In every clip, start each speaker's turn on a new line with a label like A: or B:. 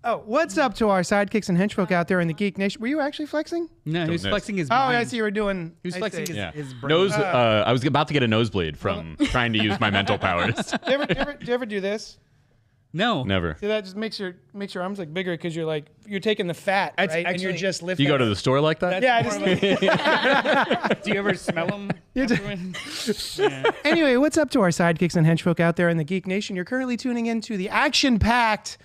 A: Oh, what's up to our sidekicks and henchfolk out there in the Geek Nation? Were you actually flexing?
B: No, he was flexing his
A: Oh,
B: mind.
A: I see you were doing...
B: He was flexing his brain.
C: Nose. I was about to get a nosebleed from trying to use my mental powers.
A: Do you ever do this?
B: No.
C: Never.
A: See, that just makes your arms like bigger because you're taking the fat, right?
B: Actually,
A: and you're just
C: Do
A: lifting.
C: you go to the store like that?
A: Yeah, I just...
B: Do you ever smell them?
A: Anyway, what's up to our sidekicks and henchfolk out there in the Geek Nation? You're currently tuning into the action-packed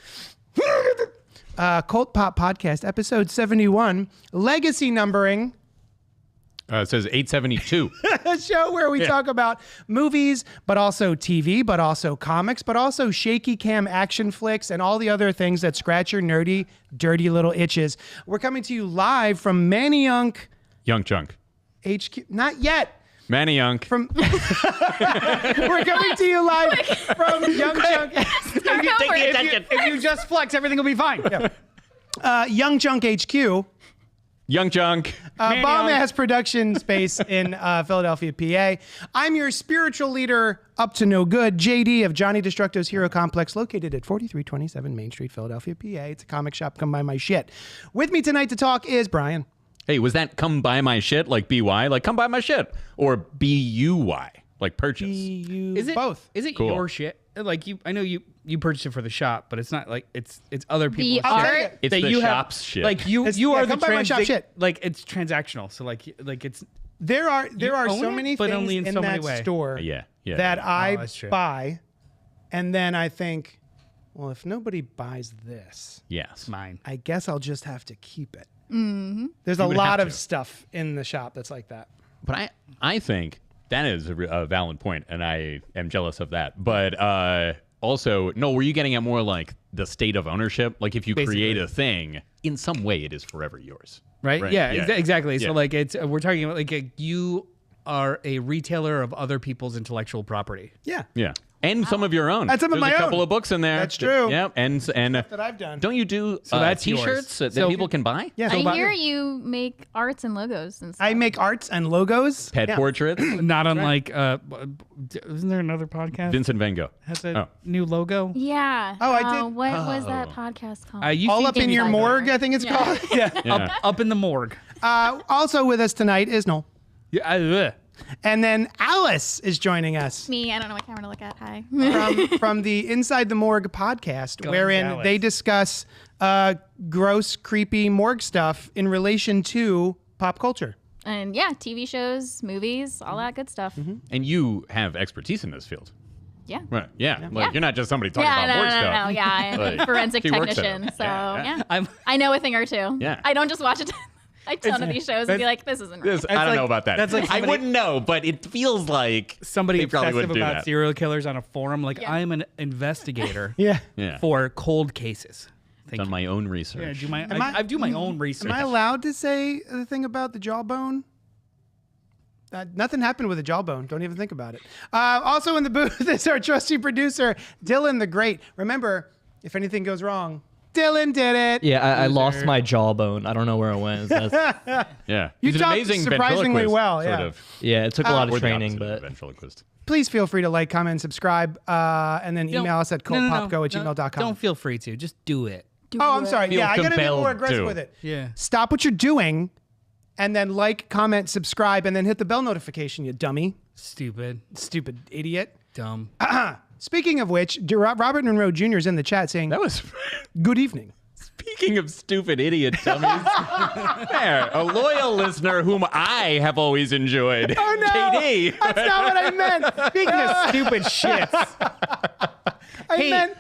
A: CultPop podcast, episode 71, legacy numbering.
C: It says 872.
A: A show where we talk about movies, but also TV, but also comics, but also shaky cam action flicks and all the other things that scratch your nerdy, dirty little itches. We're coming to you live from Manayunk
C: Young Chunk.
A: HQ. Not yet.
C: Manayunk.
A: From we're coming to you live from Young Chunk.
B: If you just flex, everything will be fine.
A: Young Chunk HQ.
C: Young Chunk.
A: Bomb-ass production space in Philadelphia, PA. I'm your spiritual leader up to no good, JD of Johnny Destructo's Hero Complex, located at 4327 Main Street, Philadelphia, PA. It's a comic shop. Come buy my shit. With me tonight to talk is Brian.
C: Hey, was that come buy my shit like BY? Like come buy my shit? Or BUY? Like purchase?
B: Is it
A: both?
B: Is it
C: Cool.
B: your shit? Like I know you purchased it for the shop, but it's not like it's other people's
A: I'll
B: shit.
A: tell you.
C: It's
B: that
C: the
B: you
C: shop's
B: have,
C: shit.
B: Like you
A: Yeah,
B: are the
A: come buy my shop shit.
B: Like it's transactional. So like it's
A: There are
B: own
A: so
B: it,
A: many
B: but
A: things
B: only in
A: in
B: so
A: that
B: many ways.
A: store
C: Yeah.
A: that I
B: that's true.
A: buy, and then I think, well, if nobody buys this,
C: Yes.
B: mine.
A: I guess I'll just have to keep it. Mm-hmm. There's a
C: would
A: lot
C: have
A: of
C: to.
A: stuff in the shop that's like that.
C: But I think that is a valid point, and I am jealous of that. But also, no, were you getting at more like the state of ownership? Like if you create a thing, in some way it is forever yours.
B: Right?
C: Right.
B: Yeah,
C: Yeah.
B: exactly.
C: Yeah.
B: So like it's we're talking about like you are a retailer of other people's intellectual property.
A: Yeah.
C: Yeah. And some of your own.
A: And some of
C: There's
A: my
C: a couple
A: own.
C: of books in there.
A: That's true.
C: Yep. And
A: That I've done.
C: don't you do
B: that's
C: T-shirts
B: yours.
C: that
B: So-
C: people can buy?
A: Yeah.
D: I hear you make arts and logos and stuff.
A: I make arts and logos.
C: Pet
A: Yeah.
C: portraits.
B: Not unlike isn't there another podcast
C: Vincent Van Gogh.
B: has a
C: Oh.
B: new logo?
D: Yeah.
A: Oh, I did.
D: What was that podcast called?
B: You
A: All
B: seem
A: up
B: to
A: in
B: be
A: your
B: like-
A: morgue, I think it's called. Yeah.
C: Yeah.
B: Up in the morgue.
A: Also with us tonight is Noel.
B: Yeah.
A: And then Alice is joining us
D: Me, I don't know what camera to look at. Hi.
A: from the Inside the Morgue podcast,
B: Go
A: wherein
B: Alice.
A: they discuss gross, creepy morgue stuff in relation to pop culture.
D: And yeah, TV shows, movies, all that good stuff.
C: And you have expertise in this field.
D: Yeah.
C: Right. Yeah. Like
D: Yeah.
C: you're not just somebody talking
D: Yeah,
C: about
D: no,
C: morgue
D: no,
C: stuff.
D: no, yeah, I'm a
C: Like,
D: forensic
C: she works at it.
D: technician, so
C: Yeah.
D: yeah. I know a thing or two.
C: Yeah.
D: I don't just watch a ton of these shows and be like, this isn't right.
C: I don't
B: like-
C: know about that.
B: that's like
C: I
B: somebody-
C: wouldn't know, but it feels like
B: Somebody
C: they probably
B: obsessive
C: wouldn't do
B: about
C: that.
B: serial killers on a forum. Like
D: Yeah.
B: I'm an investigator
A: Yeah.
C: Yeah.
B: for cold cases. Thank
C: Done
B: you.
C: my own
B: Yeah,
C: research.
B: I do my own research.
A: Am I allowed to say the thing about the jawbone? Nothing happened with the jawbone. Don't even think about it. Also in the booth is our trusty producer, Dylan the Great. Remember, if anything goes wrong, Dylan did it.
E: Yeah, I lost my jawbone. I don't know where it went. That's,
C: Yeah.
A: You
C: He's an
A: talked
C: amazing
A: surprisingly
C: ventriloquist,
A: well,
C: sort
A: yeah.
C: of.
E: yeah, it took a lot
C: Or
E: of
C: the
E: training,
C: opposite of a
E: but
C: ventriloquist.
A: Please feel free to like, comment, and subscribe, and then email us at cultpopgo@gmail.com.
B: Don't feel free to. Just do it.
A: Oh, I'm sorry.
C: Feel
A: Yeah, I gotta be
C: compelled
A: more aggressive
C: to.
A: with it.
B: Yeah.
A: Stop what you're doing, and then like, comment, subscribe, and then hit the bell notification, you dummy.
B: Stupid.
A: Stupid idiot.
B: Dumb.
A: Speaking of which, Robert Monroe Jr. is in the chat saying,
C: That was
A: good evening.
C: speaking of stupid idiot dummies. There, a loyal listener whom I have always enjoyed.
A: Oh, no.
C: JD.
A: That's not what I meant.
B: Speaking of stupid shits.
A: I meant,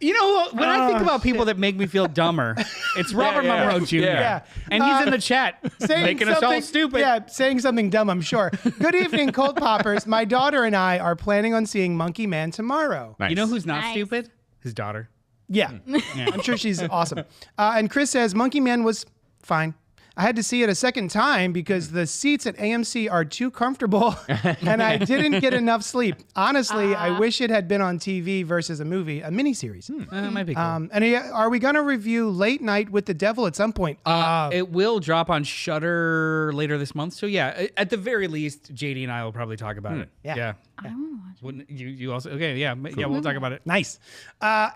B: You know, when I think about people that make me feel dumber, it's Robert
C: yeah.
B: Monroe Jr.
C: Yeah.
B: And he's in the chat making us all
A: something-
B: stupid.
A: Yeah, saying something dumb, I'm sure. Good evening, Cold Poppers. My daughter and I are planning on seeing Monkey Man tomorrow.
C: Nice.
B: You know who's not
D: Nice.
B: stupid? His daughter.
A: Yeah, I'm sure she's awesome. And Chris says Monkey Man was fine. I had to see it a second time because the seats at AMC are too comfortable and I didn't get enough sleep. Honestly, I wish it had been on TV versus a movie, a miniseries.
B: Might be cool.
A: And are we going to review Late Night with the Devil at some point?
B: It will drop on Shudder later this month. So yeah, at the very least, JD and I will probably talk about it.
A: Yeah.
D: I want to watch it.
B: Wouldn't you also? Okay, yeah, we'll talk about it.
A: Nice.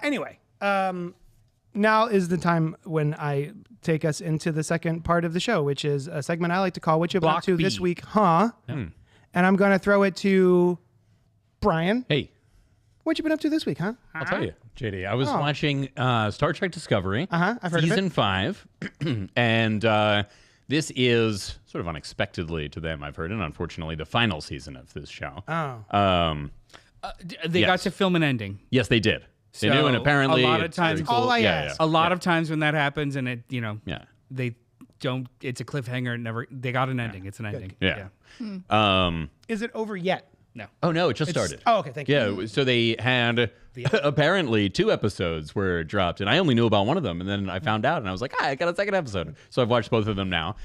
A: Anyway, now is the time when I take us into the second part of the show, which is a segment I like to call "What You Been Up
B: Block
A: to
B: B.
A: This Week, Huh?" And I'm going to throw it to Brian.
C: Hey,
A: What you been up to this week, huh?
C: I'll tell you, JD. I was watching Star Trek Discovery,
A: I've heard of it.
C: season 5, and this is sort of unexpectedly to them, I've heard, and unfortunately, the final season of this show.
B: They
C: Yes.
B: got to film an ending.
C: Yes, they did. They
B: So,
C: do, and apparently,
B: a lot of
C: it's
B: times-
C: very cool.
A: All I
C: yeah,
A: ask.
B: A lot of times when that happens, and it,
C: Yeah.
B: they don't. It's a cliffhanger. They got an ending. It's an ending.
C: Yeah.
A: Is it over yet?
B: No.
C: Oh no, it just started.
A: Oh, okay, thank you.
C: Yeah, so they had apparently 2 episodes were dropped, and I only knew about one of them, and then I found out, and I was like, I got a second episode. So I've watched both of them now.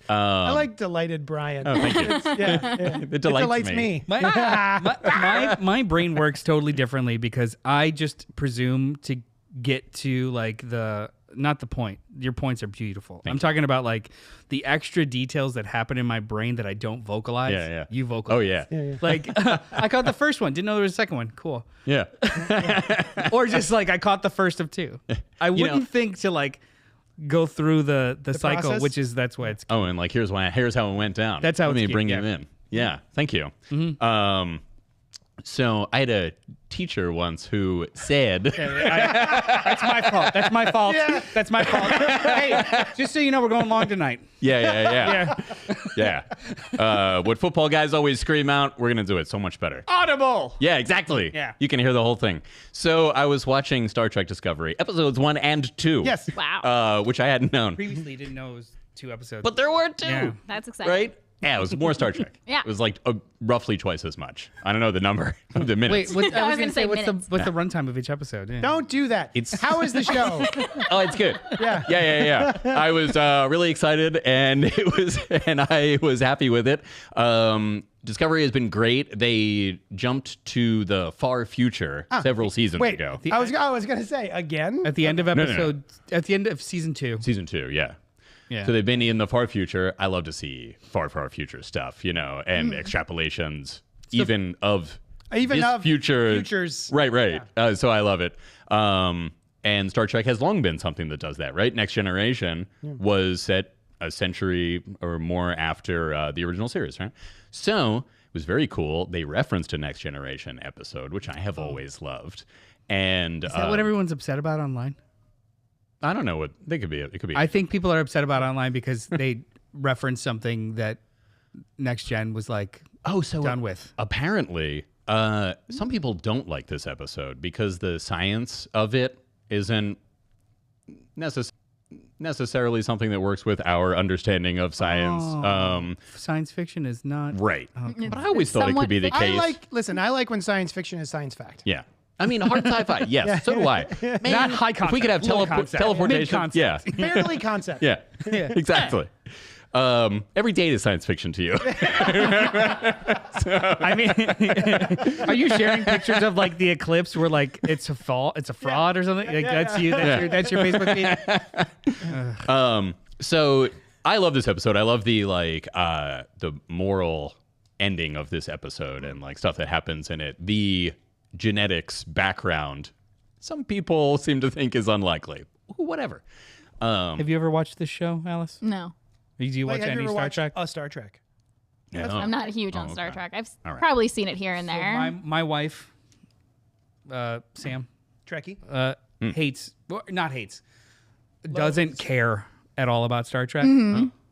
A: I like delighted Brian.
C: Oh, thank you.
A: It
C: delights
A: me.
B: My brain works totally differently because I just presume to get to like not the point. Your points are beautiful. I'm talking about like the extra details that happen in my brain that I don't vocalize.
C: Yeah.
B: You vocalize.
C: Oh yeah.
B: Like I caught the first one, didn't know there was a second one. Cool.
C: Yeah.
B: Or just like I caught the first of 2. I wouldn't think to like go through the cycle,
A: process?
B: which is that's why it's.
C: Oh, and like here's how it went down.
B: That's how
C: Let
B: it's
C: me
B: cute,
C: bring you
B: yeah.
C: in. Yeah, thank you. So I had a teacher once who said,
B: That's my fault. That's my fault.
A: Yeah.
B: That's my fault. Hey, just so you know, we're going long tonight.
C: yeah. What football guys always scream out, we're gonna do it so much better.
B: Audible.
C: Yeah, exactly.
B: Yeah.
C: You can hear the whole thing. So I was watching Star Trek Discovery, episodes 1 and 2.
A: Yes.
D: Wow.
C: Which I hadn't known.
B: Previously, didn't know it was 2 episodes.
C: But there were 2.
B: Yeah.
D: That's exciting.
C: Right? Yeah, it was more Star Trek.
D: Yeah.
C: It was like roughly twice as much. I don't know the number of the minutes.
B: Wait,
D: I
B: I
D: was
B: was
D: gonna say
B: what's
D: minutes.
B: the runtime of each episode? Yeah.
A: Don't do that. How is the show?
C: Oh, it's good.
A: Yeah.
C: I was really excited, and I was happy with it. Discovery has been great. They jumped to the far future several seasons
A: Wait,
C: ago.
A: I was going to say again.
B: At the end of
C: no.
B: episode, at the end of season 2.
C: Season 2, yeah.
B: Yeah.
C: So they've been in the far future. I love to see far future stuff, and extrapolations even of
A: futures.
C: Right. So I love it. And Star Trek has long been something that does that, right? Next Generation was set a century or more after the original series, right? So it was very cool. They referenced a Next Generation episode, which I have always loved. And
B: Is that what everyone's upset about online?
C: I don't know what they could be. It could be.
B: I think people are upset about online because they referenced something that Next Gen was like done with.
C: Apparently, some people don't like this episode because the science of it isn't necessarily something that works with our understanding of science.
B: Science fiction is not
C: Right. But I always thought it could be the case.
A: I like when science fiction is science fact.
C: Yeah. I mean, hard sci-fi. Yes, so do I. Man,
B: Not high
C: If we could have
B: concept, low concept,
C: teleportation.
B: mid-concept.
C: Yeah.
A: Barely concept.
C: Yeah. Exactly. Every date is science fiction to you.
B: I mean, are you sharing pictures of like the eclipse where like it's a fraud or something? Like that's you. That's your Facebook feed.
C: So I love this episode. I love the the moral ending of this episode and like stuff that happens in it. The genetics background, some people seem to think is unlikely. Whatever.
B: Have you ever watched this show, Alice?
D: No.
B: Do you watch
A: Have you
B: any
A: ever
B: Star
A: watched
B: Trek?
A: a Star Trek?
C: No.
D: I'm not huge on Star
C: okay.
D: Trek. I've
C: All right.
D: probably seen it here and
B: So
D: there.
B: my wife, Sam,
A: Trekkie?
B: doesn't care at all about Star Trek.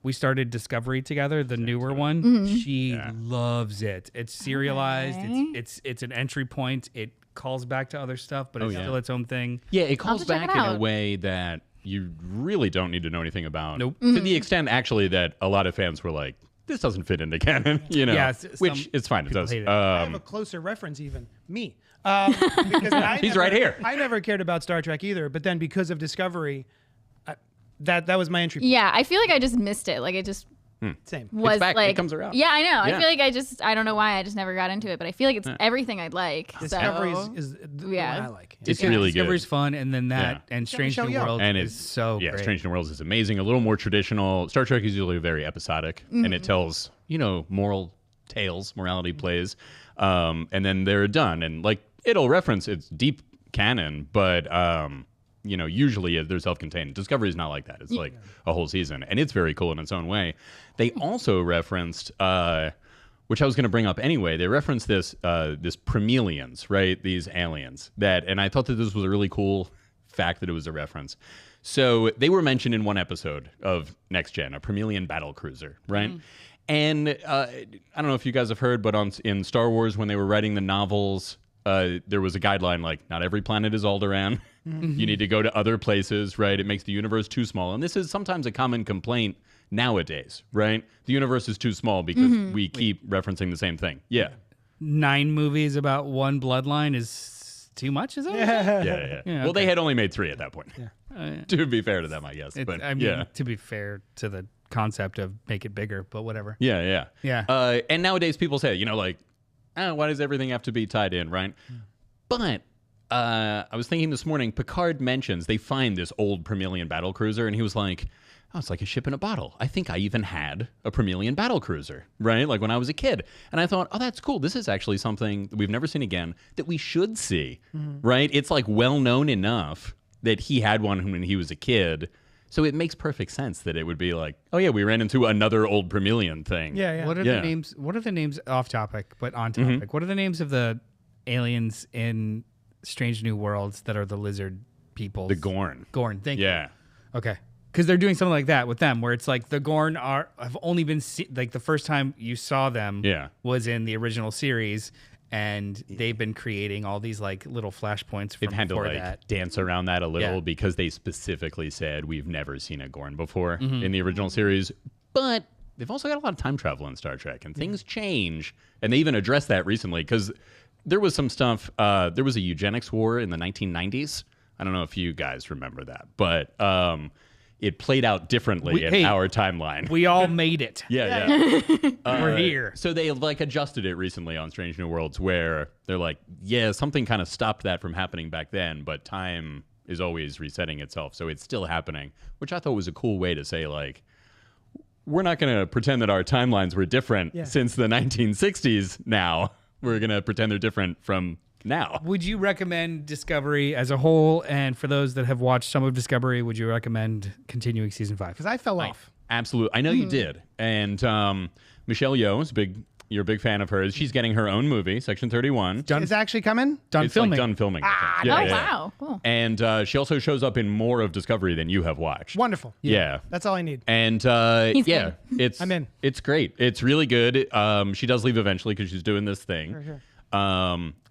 B: We started Discovery together, the newer one.
D: Mm-hmm.
B: She loves it. It's serialized.
D: Okay.
B: It's an entry point. It calls back to other stuff, but it's still its own thing.
C: Yeah, it calls
D: have to check
C: back
D: it
C: in a
D: out.
C: way that you really don't need to know anything about.
B: Nope.
C: To the extent, actually, that a lot of fans were like, this doesn't fit into canon,
B: Yeah,
C: which
B: some
C: it's fine. It
B: people
C: does.
B: hate it.
A: I have a closer reference even. Me. Because
C: He's right here.
A: I never cared about Star Trek either, but then because of Discovery, that was my entry point.
D: Yeah, I feel like I just missed it. Like it just
A: Same.
D: was
C: back. It
D: like
C: comes around.
D: Yeah, I know.
C: Yeah.
D: I feel like I don't know why I just never got into it, but I feel like it's everything I'd like.
A: Discovery
D: so.
A: is the
D: Yeah.
A: one I like.
C: It's really good.
B: Discovery's fun, and then that and Strange
A: Michelle
B: New
A: Yeoh.
B: World
C: And
B: is so great.
C: Strange New Worlds is amazing. A little more traditional. Star Trek is usually very episodic, and it tells moral tales, morality plays, and then they're done. And like it'll reference its deep canon, but usually they're self-contained. Discovery is not like that. It's like a whole season, and it's very cool in its own way. They also referenced, which I was going to bring up anyway. They referenced this Promelians, right? These aliens and I thought that this was a really cool fact that it was a reference. So they were mentioned in one episode of Next Gen, a Promelian battle cruiser, right? And I don't know if you guys have heard, but in Star Wars, when they were writing the novels, there was a guideline like, not every planet is Alderaan. You need to go to other places, right? It makes the universe too small. And this is sometimes a common complaint nowadays, right? The universe is too small because we keep referencing the same thing. Yeah.
B: 9 movies about one bloodline is too much, is that?
C: Yeah. Well, they had only made 3 at that point. To be fair to them, I guess. But
B: I mean, to be fair to the concept of make it bigger, but whatever.
C: Yeah.
B: Yeah.
C: And nowadays people say, why does everything have to be tied in, right? But I was thinking this morning, Picard mentions they find this old Promelian battle cruiser, and he was like, oh, it's like a ship in a bottle. I think I even had a Promelian battle cruiser, right? Like when I was a kid. And I thought, oh, that's cool. This is actually something that we've never seen again that we should see, right? It's like well known enough that he had one when he was a kid. So it makes perfect sense that it would be like, oh yeah, we ran into another old Promelian thing.
A: Yeah.
B: What are the names? What are the names off topic but on topic? What are the names of the aliens in Strange New Worlds that are the lizard people?
C: The Gorn.
B: Gorn. Thank you.
C: Yeah.
B: Okay. Because they're doing something like that with them, where it's like the Gorn have only been like the first time you saw them was in the original series, and they've been creating all these like little flashpoints from
C: They've had to
B: before
C: like
B: that.
C: dance around that a little because they specifically said we've never seen a Gorn before in the original series. But they've also got a lot of time travel in Star Trek, and things change. And they even addressed that recently because there was some stuff. There was a eugenics war in the 1990s. I don't know if you guys remember that, but it played out differently in our timeline.
B: We all made it.
C: Yeah.
B: We're here.
C: So they like adjusted it recently on Strange New Worlds, where they're like, yeah, something kind of stopped that from happening back then, but time is always resetting itself, so it's still happening, which I thought was a cool way to say, like, we're not going to pretend that our timelines were different since the 1960s now. We're going to pretend they're different from now.
B: Would you recommend Discovery as a whole? And for those that have watched some of Discovery, would you recommend continuing season 5?
A: Because I fell off.
C: Absolutely. I know you did. And Michelle Yeoh is you're a big fan of hers. She's getting her own movie, Section 31.
A: Is it actually coming?
C: It's
B: filming.
C: like done filming.
D: Wow. Cool.
C: And she also shows up in more of Discovery than you have watched.
A: Wonderful.
C: Yeah.
A: That's all I need.
C: And
D: good.
A: I'm in.
C: It's great. It's really good. She does leave eventually because she's doing this thing.
A: For sure.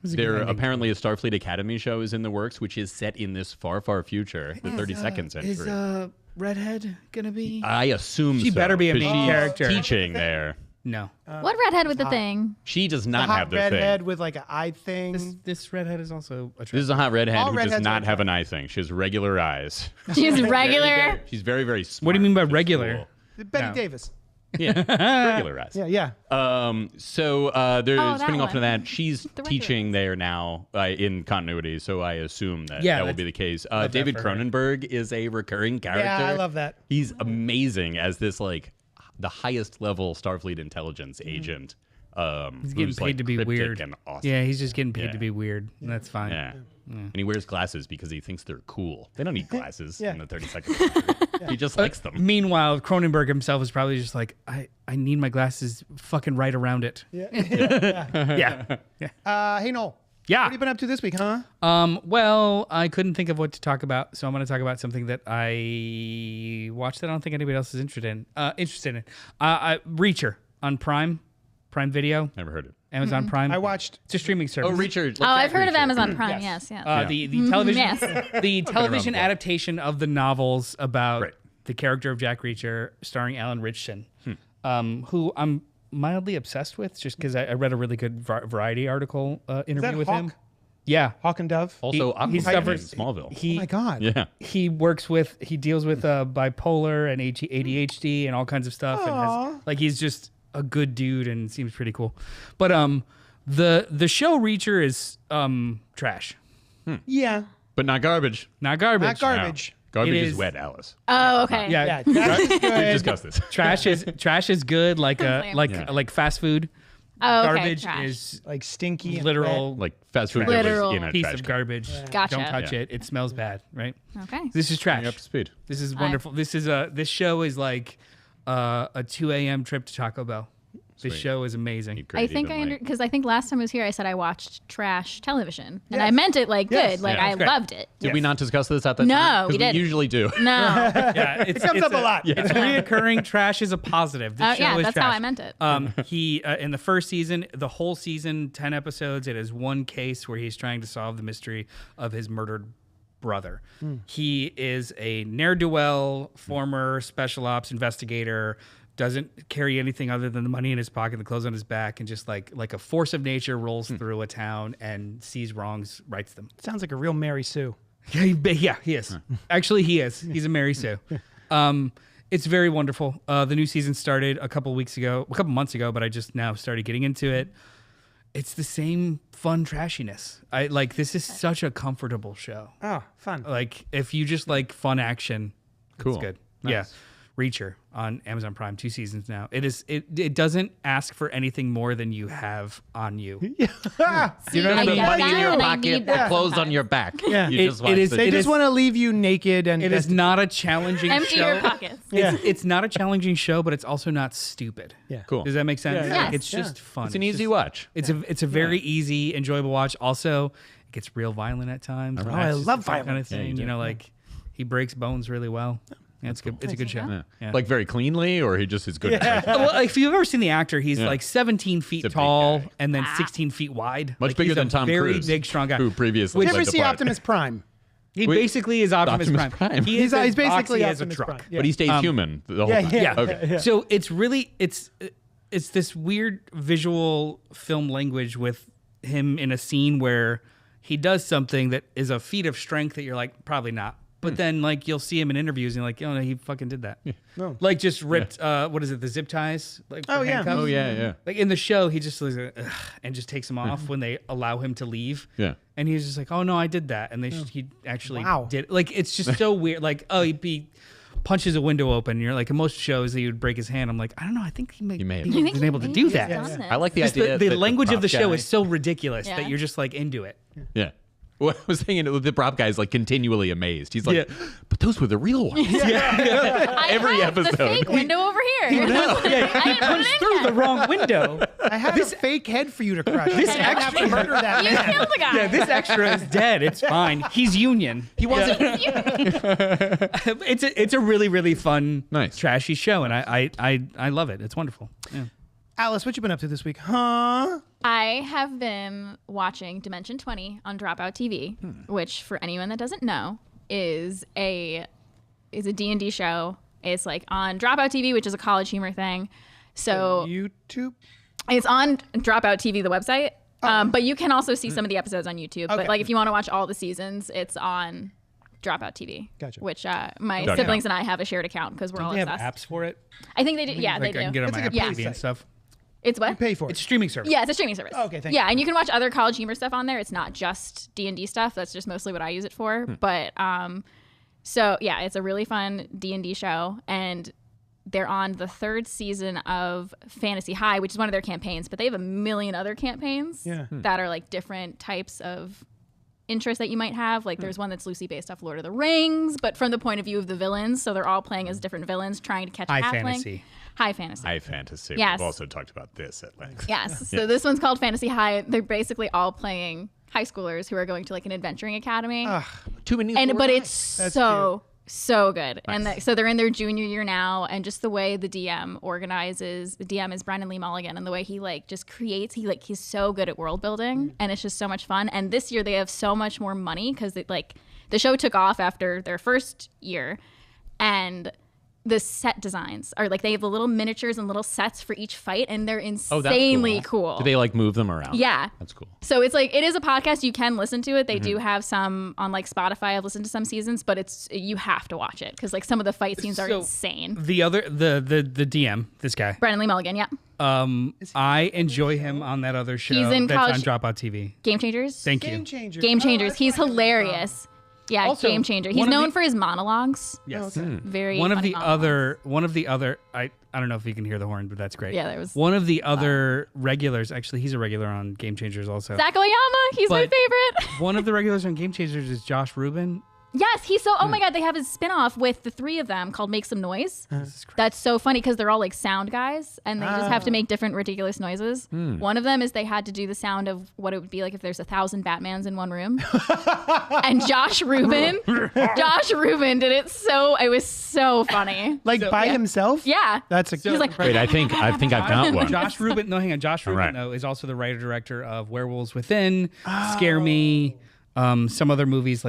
C: There apparently a Starfleet Academy show is in the works, which is set in this far, far future, the 32nd century.
B: Is Redhead gonna be?
C: I assume
B: She
C: so,
B: better be a
C: 'cause
B: main
C: she's
B: character.
C: teaching there.
B: No.
D: What redhead with the thing?
C: She does
A: The
C: not
A: hot
C: have the
A: redhead
C: thing.
A: with like an eye thing.
B: This redhead is also attractive.
C: This is a hot redhead
A: All
C: who does
A: redheads
C: not
A: are
C: have an eye thing. She has regular eyes.
D: She's regular.
C: She's very, very smart.
B: What do you mean by
C: which is
B: regular?
C: cool.
A: Betty
B: No.
A: Davis.
C: Yeah, regular eyes.
A: Yeah.
C: So they're
D: that
C: spinning off
D: one.
C: into that. She's
D: The regular
C: teaching there now in continuity, so I assume that
B: Yeah,
C: that will
B: that's-
C: be the case.
B: that
C: David
B: for her.
C: Cronenberg is a recurring character.
A: Yeah, I love that.
C: He's amazing as this like the highest level Starfleet intelligence agent.
B: He's getting
C: who's,
B: paid
C: like,
B: to be
C: cryptic
B: weird.
C: and awesome.
B: Yeah, he's just getting paid
C: Yeah.
B: to be weird. And that's fine.
C: Yeah. And he wears glasses because he thinks they're cool. They don't need glasses
A: Yeah.
C: in the 32nd century. He just likes them.
B: Meanwhile, Cronenberg himself is probably just like, I need my glasses fucking right around it. Yeah.
A: Hey, Noel.
B: Yeah.
A: What have you been up to this week, huh?
B: Well, I couldn't think of what to talk about, so I'm going to talk about something that I watched that I don't think anybody else is interested in. Reacher on Prime Video,
C: Never heard it.
B: Amazon Prime.
A: I watched.
B: It's a streaming service.
C: Oh, Reacher.
D: Oh, I've heard of Amazon Prime. Yes.
B: The television
D: Yes.
B: the television
C: block.
B: adaptation of the novels about
C: Right.
B: the character of Jack Reacher, starring Alan Ritchson, who I'm mildly obsessed with, just because I read a really good Variety article interview
A: that
B: with
A: Hawk?
B: him. Yeah.
A: Hawk and Dove.
C: Also,
B: he
C: Aquaman
B: suffers-
C: in Smallville.
A: Oh my God.
C: yeah.
B: He deals with bipolar and ADHD and all kinds of stuff. And has, he's just a good dude and seems pretty cool. But the show Reacher is trash.
A: Yeah.
C: But not garbage.
B: Not garbage.
A: Not garbage.
C: Garbage
B: It
C: is
B: is-
C: wet, Alice.
D: Oh, okay.
B: Yeah.
A: Trash is
C: We've
A: good.
C: discussed this.
B: Trash is good like
D: Lame.
B: like fast food.
D: Oh, okay.
B: Garbage
D: Trash.
B: is
A: Like stinky. and
B: literal
C: Like fast food
D: Literal.
C: that was in a
B: piece
C: trash
B: of
C: can.
B: garbage.
D: Gotcha.
B: Don't touch
C: Yeah.
B: it. It smells bad, right?
D: Okay.
B: This is
C: Bring you
B: trash.
C: up to speed.
B: This is wonderful. This show is like a 2 a.m. trip to Taco Bell. This
C: Sweet.
B: show is amazing.
D: I think because I think last time I was here, I said I watched trash television, and I
A: Yes.
D: meant it like
A: Yes.
D: good, like
C: Yeah.
D: I
B: It's great.
D: loved it.
C: Did we not discuss this at that
D: No,
C: time? 'Cause
D: we didn't.
C: usually do.
D: No.
B: Yeah, it
A: comes up a lot.
B: It's reoccurring. Trash is a positive. This show
D: Yeah,
B: is
D: that's
B: trash.
D: how I meant it.
B: He in the first season, the whole season, 10 episodes. It is one case where he's trying to solve the mystery of his murdered brother. He is a ne'er-do-well, former special ops investigator. Doesn't carry anything other than the money in his pocket, the clothes on his back, and just like a force of nature rolls through a town and sees wrongs, rights them.
A: Sounds like a real Mary Sue.
B: Yeah, he is. Actually, he is. He's a Mary Sue. It's very wonderful. The new season started a couple months ago, but I just now started getting into it. It's the same fun trashiness. This is such a comfortable show.
A: Oh, fun.
B: Like if you just like fun action,
C: Cool.
B: it's good.
C: Nice.
B: Yeah. Reacher on Amazon Prime, 2 seasons now. It doesn't ask for anything more than you have on you.
D: See,
B: You don't
D: I
B: have the
D: get
B: money
D: that,
B: in your
D: and I need that
C: clothes on
D: sometimes.
C: your back.
A: Yeah.
C: You
B: It-
C: just watch
B: it is-
C: the-
A: They
B: it
A: just want to leave you naked and
B: It is not a challenging
D: Empty
B: show.
D: your pockets.
B: It's not a challenging show, but it's also not stupid.
A: Yeah.
C: Cool.
B: Does that make sense?
A: Yeah, yeah.
B: Like, it's
A: Yes.
B: just fun.
C: It's an easy watch.
B: It's a very easy, enjoyable watch. Also, it gets real violent at times.
C: Oh,
B: and
A: I
B: that's just
A: love
B: the fun kind
A: violence.
B: of
C: Yeah,
B: thing.
C: you do.
B: Like he breaks bones really well. Yeah, it's good. It's a good show.
C: Yeah.
B: Yeah.
C: Like very cleanly, or he just is good at trash?
B: Well, if you've ever seen the actor, he's
C: Yeah.
B: like 17 feet
C: He's a big
B: tall
C: guy.
B: and then 16 feet wide.
C: Much
B: Like,
C: bigger
B: he's a
C: than Tom
B: very
C: Cruise.
B: big, strong guy.
C: Who previously
A: Did you
C: played
A: ever
C: the
A: see
C: part.
A: Optimus Prime?
B: He
C: Wait,
B: basically is Optimus
C: Optimus
B: Prime.
C: Prime.
B: He is
A: He's basically
B: boxy as a
A: Optimus
B: truck.
A: Prime. Yeah.
C: But he stays human the whole
A: Yeah,
C: time.
A: yeah.
C: Okay.
B: So it's really it's this weird visual film language with him in a scene where he does something that is a feat of strength that you're like probably not. But then like you'll see him in interviews and you're like, oh no, he fucking did that.
A: No.
B: Like just ripped what is it, the zip ties? Like for
A: Oh, yeah.
B: handcuffs?
C: Oh yeah, yeah.
B: Like in the show, he just like, ugh, and just takes them off when they allow him to leave.
C: Yeah.
B: And he's just like, oh no, I did that, and he actually
A: Wow.
B: did. Like it's just so weird. Like he punches a window open. And you're like, in most shows that he would break his hand. I'm like, I don't know. I think he may
C: may have.
B: have been able to do that.
C: I like the
B: Just
C: idea.
B: the
C: that
B: language of the
C: prop
B: show
C: guy-
B: is so ridiculous
D: Yeah.
B: that you're just like into it.
C: Yeah. Well, I was thinking the prop guy is like continually amazed. He's like,
B: Yeah.
C: but those were the real ones.
D: I
C: Every
D: have
C: episode.
D: the fake window over here. I didn't put it in
B: Through
D: yet.
B: the wrong window.
A: I had a fake head for you to crush.
B: This
A: I didn't have to murder that
D: You
A: man.
D: killed the guy.
B: Yeah, this extra is dead. It's fine. He's union.
C: He wasn't.
B: It's a really really fun,
C: Nice.
B: trashy show, and I love it. It's wonderful. Yeah.
A: Alice, what you been up to this week? Huh?
D: I have been watching Dimension 20 on Dropout TV, which for anyone that doesn't know is a D&D show. It's like on Dropout TV, which is a college humor thing. So
A: YouTube?
D: it's on Dropout TV, the website. But you can also see some of the episodes on YouTube.
A: Okay.
D: But like if you want to watch all the seasons, it's on Dropout TV.
A: Gotcha.
D: Which my
C: Gotcha.
D: siblings and I have a shared account because we're all
B: They have
D: obsessed.
B: apps for it.
D: I think they do. Yeah,
B: Like
D: they
B: I can
D: do.
B: get on
A: It's
B: my
A: like a
B: Apple
A: police
B: TV and
A: site.
B: stuff.
D: It's what?
A: You pay for it.
B: It's a streaming service.
D: Yeah, it's a streaming service.
A: Okay, thank
D: Yeah,
A: you.
D: and you can watch other college humor stuff on there. It's not just D&D stuff. That's just mostly what I use it for. But so yeah, it's a really fun D&D show, and they're on the 3rd season of Fantasy High, which is one of their campaigns. But they have a million other campaigns
A: Yeah.
D: that are like different types of interests that you might have. Like there's one that's loosely based off Lord of the Rings, but from the point of view of the villains. So they're all playing as different villains, trying to catch a
B: High
D: halfling.
B: fantasy.
D: High fantasy.
C: High fantasy.
D: Yes.
C: We've also talked about this at length.
D: Yes. So this one's called Fantasy High. They're basically all playing high schoolers who are going to like an adventuring academy.
C: Too many.
D: But it's so good.
C: Nice.
D: And so they're in their junior year now, and just the way the DM organizes, the DM is Brandon Lee Mulligan, and the way he like just creates, he's so good at world building, and it's just so much fun. And this year they have so much more money because the show took off after their first year, and the set designs are like they have the little miniatures and little sets for each fight, and they're insanely cool.
C: Do they like move them around?
D: Yeah.
C: That's cool.
D: So it's like, it is a podcast. You can listen to it. They do have some on like Spotify. I've listened to some seasons, but you have to watch it because like some of the fight scenes are insane.
B: The DM, this guy,
D: Brennan Lee Mulligan, yeah.
B: I enjoy him on that other show.
D: He's in
B: that's
D: college-
B: on Dropout TV.
D: Game Changers?
B: Thank you.
A: Game changer.
D: Game Changers.
A: that's
D: He's
A: right.
D: hilarious. Yeah,
B: Also,
D: Game Changer. He's
B: one of
D: known
B: the-
D: for his monologues.
B: Yes.
D: Very
B: One of
D: funny
B: the other I don't know if you can hear the horn, but that's great.
D: Yeah, that was
B: one of the other regulars. Actually, he's a regular on Game Changers also.
D: Zach Oyama. He's my
B: But-
D: favorite.
B: One of the regulars on Game Changers is Josh Rubin.
D: Yes, he's so. Oh my God, they have his spinoff with the three of them called Make Some Noise. That's so funny because they're all like sound guys and they just have to make different ridiculous noises. One of them is they had to do the sound of what it would be like if there's 1,000 Batmans in one room. And Josh Rubin did it so. It was so funny.
A: Like by himself?
D: Yeah.
A: That's a
D: He's like,
C: Wait, I think I've got one.
B: Josh Rubin. No, hang on. Josh Rubin
C: right.
B: though is also the writer director of Werewolves Within, Scare Me, some other movies.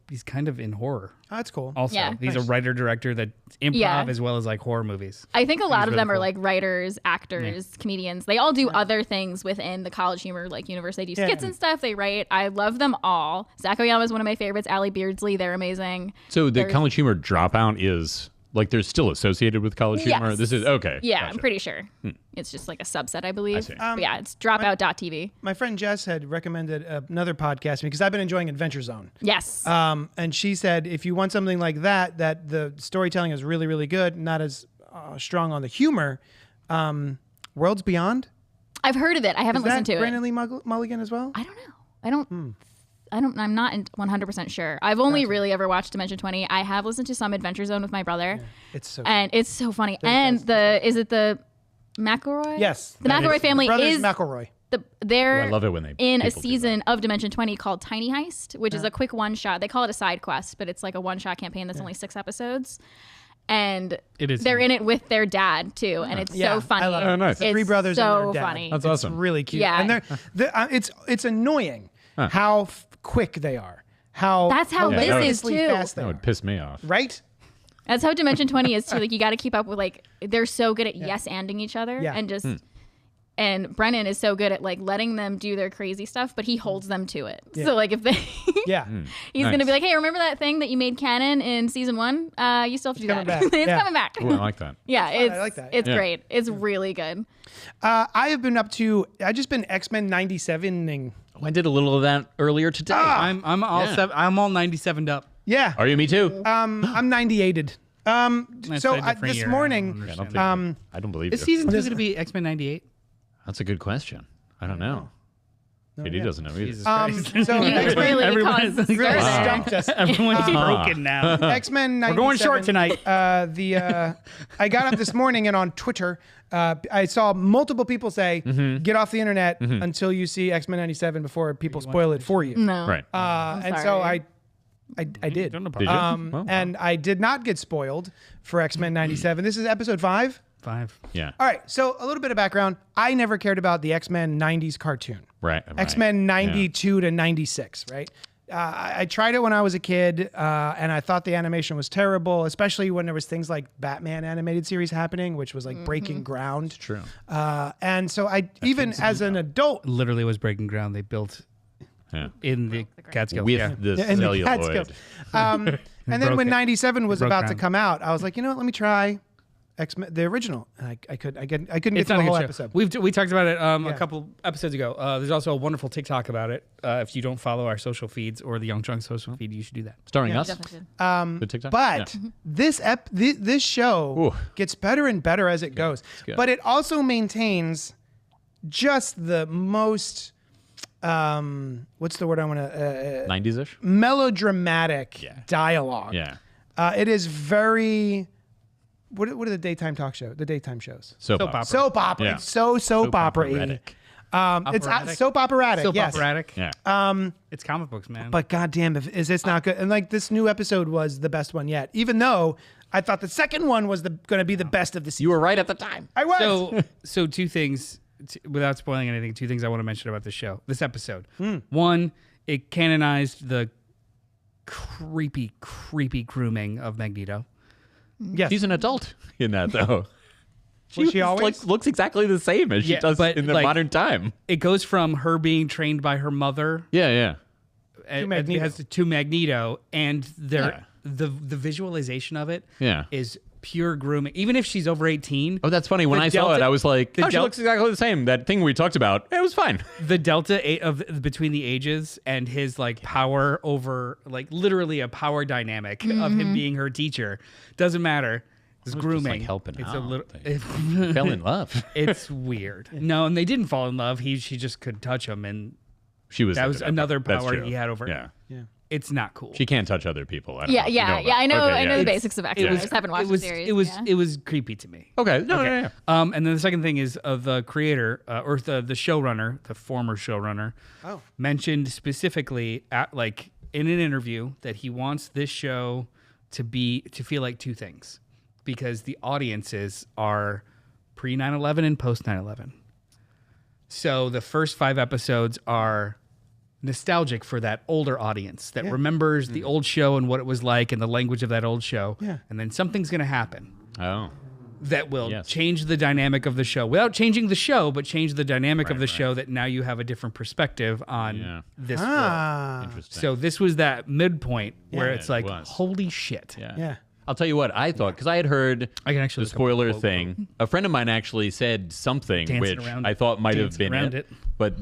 B: He's kind of in horror.
A: Oh, that's cool.
B: Also,
D: Yeah.
B: he's a writer director that's improv
D: Yeah.
B: as well as like horror movies.
D: I think a lot of
B: really
D: them are
B: cool.
D: like writers, actors, comedians. They all do other things within the College Humor like universe. They do skits and stuff. They write. I love them all. Zach Oyama is one of my favorites. Allie Beardsley, they're amazing.
C: So the College Humor Dropout is like they're still associated with College Humor.
D: Yes.
C: This is okay.
D: Yeah,
C: Gotcha.
D: I'm pretty sure. It's just like a subset, I believe.
C: see.
D: But yeah, it's dropout.tv.
A: My friend Jess had recommended another podcast to me because I've been enjoying Adventure Zone.
D: Yes.
A: And she said if you want something like that the storytelling is really, really good, not as strong on the humor, Worlds Beyond.
D: I've heard of it. I haven't
A: Is that
D: listened to
A: Brandon
D: it.
A: Lee Mulligan as well?
D: I don't know. I'm not 100% sure. I've only really ever watched Dimension 20. I have listened to some Adventure Zone with my brother.
A: It's so
D: And it's so funny. And is it the McElroy?
A: Yes.
D: The McElroy family
A: Brothers
D: is
A: McElroy.
D: they're
C: I love it when they
D: in a
C: people do
D: season of Dimension 20 called Tiny Heist, which is a quick one shot. They call it a side quest, but it's like a one shot campaign that's only 6 episodes. And
B: It is
D: they're in it with their dad too, and it's
A: Yeah,
D: so funny.
A: I love it.
C: Oh, nice.
A: The three
D: It's
A: brothers
D: so
A: and their dad.
D: funny.
C: That's
A: It's
C: awesome.
A: really cute.
D: Yeah.
A: And it's annoying how quick they are. How
D: That's how
C: Yeah,
D: this
C: that
D: is
A: ridiculously
D: too.
A: fast they
C: That
A: are.
C: would piss me off.
A: Right?
D: That's how Dimension 20 is too. Like you got to keep up with like they're so good at yes-anding each other
A: Yeah.
D: and just. And Brennan is so good at like letting them do their crazy stuff, but he holds them to it. So like if they,
A: Yeah.
D: he's gonna be like, "Hey, remember that thing that you made canon in season 1? You still have to do
A: coming
D: that.
A: back.
D: It's
A: Yeah.
D: coming back."
C: Ooh, I like that.
D: Yeah,
A: I like that.
D: It's
C: Yeah.
D: great. It's really good.
A: I have been I just been X-Men 97ing.
C: I did a little of that earlier today.
B: I'm all
C: Yeah.
B: I'm all 97'd up.
A: Yeah.
C: Are you? Me too.
A: I'm 98'd.
B: That's
A: So
B: a different
A: this
B: year.
A: morning,
C: I don't think. I don't believe
B: Is
C: you.
B: season 2 going to be X-Men 98?
C: That's a good question. I I don't know. He doesn't know either.
B: Jesus Christ.
A: So
D: You
A: X-Men,
D: really
B: Everyone's-
D: caused a stir
A: really
D: there.
A: stumped us.
B: Everyone's broken now.
A: X-Men 97.
B: We're going short tonight.
A: I got up this morning and on Twitter, I saw multiple people say, "Get off the internet until you see X-Men 97 before people spoil it for you."
D: No.
C: Right.
A: And so
D: sorry.
A: I did.
B: Don't
C: Did you?
B: apologize.
C: Well,
A: And I did not get spoiled for X-Men 97. This is episode 5.
B: 5.
C: yeah.
A: All right, so a little bit of background. I never cared about the X-Men 90s cartoon.
C: Right.
A: X-Men 92 to 96, right? I tried it when I was a kid, and I thought the animation was terrible, especially when there was things like Batman animated series happening, which was like breaking ground.
C: True.
A: And so I, even as an adult,
B: Literally was breaking ground. They built
C: Yeah.
B: in the Catskills.
C: With
B: yeah.
C: the
A: in the
C: celluloid.
A: Catskills. And then
B: Broke
A: when
B: it.
A: 97 was
B: Broke
A: about to
B: ground.
A: come out, I was like, you know what? Let me try X-Men, the original. And I couldn't get
B: It's
A: through
B: not
A: the
B: a
A: whole
B: good
A: episode.
B: show. We talked about it a couple episodes ago. There's also a wonderful TikTok about it. If you don't follow our social feeds or the Young Chunk social feed, you should do that.
C: Starring us.
D: Definitely should.
C: The TikTok.
A: But
C: Yeah.
A: this show
C: Ooh.
A: gets better and better as it goes.
C: good.
A: But it also maintains just the most what's the word I want to
C: 90s ish.
A: melodramatic dialogue.
C: Yeah.
A: It is very what are the daytime talk show? The daytime shows.
C: Soap
B: Soap
C: opera.
B: opera.
A: Soap opera.
C: Yeah.
A: It's soap opera-y.
C: operatic.
A: It's
B: Operatic?
A: soap operatic.
B: Soap
A: yes.
B: operatic.
C: Yeah.
B: It's comic books, man.
A: But goddamn, is this not good? And like this new episode was the best one yet, even though I thought the second one was going to be the best of the season.
C: You were right at the time.
A: I was.
B: So two things, without spoiling anything, two things I want to mention about this show, this episode. One, it canonized the creepy grooming of Magneto.
A: Yes.
C: She's an adult in that, though.
A: Was she always?
C: looks exactly the same as she does
B: but,
C: in the
B: like,
C: modern time.
B: It goes from her being trained by her mother
C: Yeah.
B: to Magneto, and the visualization of it
C: Yeah.
B: is pure grooming. Even if she's over 18.
C: Oh, that's funny. When I saw it, I was like, she looks exactly the same. That thing we talked about, it was fine.
B: The delta between the ages and his like power over, like literally a power dynamic of him being her teacher doesn't matter. It's grooming.
C: Just, like, helping
B: it's
C: out.
B: a little.
C: Fell in love.
B: It's weird. No, and they didn't fall in love. She just could touch him, and
C: She was.
B: that was another
C: That's
B: power
C: true.
B: he had over.
C: Yeah.
B: It's not cool.
C: She can't touch other people. I don't
D: Yeah,
C: know if
D: yeah,
C: you know
D: I know.
C: that. Okay,
D: I know the
C: yeah.
D: basics of X-Men. I just haven't watched the series.
B: It was creepy to me.
C: Okay. No.
B: And then the second thing is the creator or the showrunner, the former showrunner, mentioned specifically in an interview that he wants this show to feel like two things, because the audiences are pre 9/11 and post 9/11. So the first 5 episodes are nostalgic for that older audience that remembers the old show and what it was like and the language of that old show.
A: Yeah.
B: And then something's going to happen
C: Oh.
B: that will change the dynamic of the show without changing the show, but change the dynamic of the show, that now you have a different perspective on this world.
C: Interesting.
B: So this was that midpoint where it's
C: it
B: like,
C: was.
B: holy shit.
A: Yeah.
C: I'll tell you what I thought, because I had heard
B: I can actually
C: the
B: look up the
C: spoiler
B: quote.
C: thing. A friend of mine actually said something
B: Dancing
C: which
B: around-
C: I thought might have
B: dancing
C: been
B: around
C: it,
B: it.
C: but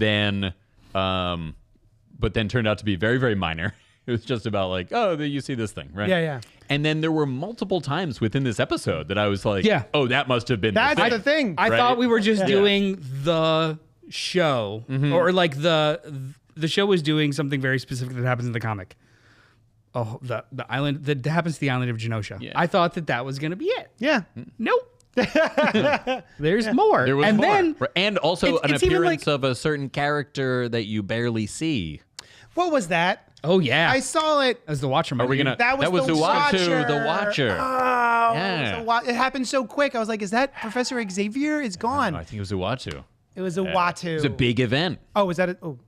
C: then turned out to be very, very minor. It was just about like, oh, you see this thing, right?
A: Yeah.
C: And then there were multiple times within this episode that I was like,
B: Yeah.
C: oh, that must have been
A: That's
C: the
A: the thing.
B: I
C: Right?
B: thought we were just
A: Yeah.
B: doing the show, or like the show was doing something very specific that happens in the comic. Oh, the island that happens to the island of Genosha.
C: Yeah.
B: I thought that was going to be it.
A: Yeah.
B: Nope. There's more.
C: There was
B: and
C: more.
B: then
C: And also
B: It's-
C: an
B: it's even
C: appearance
B: like-
C: of a certain character that you barely see.
A: What was that?
B: oh yeah,
A: I saw it.
B: as the Watcher.
C: Are we gonna?
A: That was the
C: Uatu, the
A: Watcher.
C: Watcher.
A: Oh,
C: Yeah.
A: it happened so quick. I was like, is that Professor Xavier? It's gone.
C: No, I think it was Uatu.
A: It was a Watu.
C: It was a big event.
A: Oh, was that it? Oh.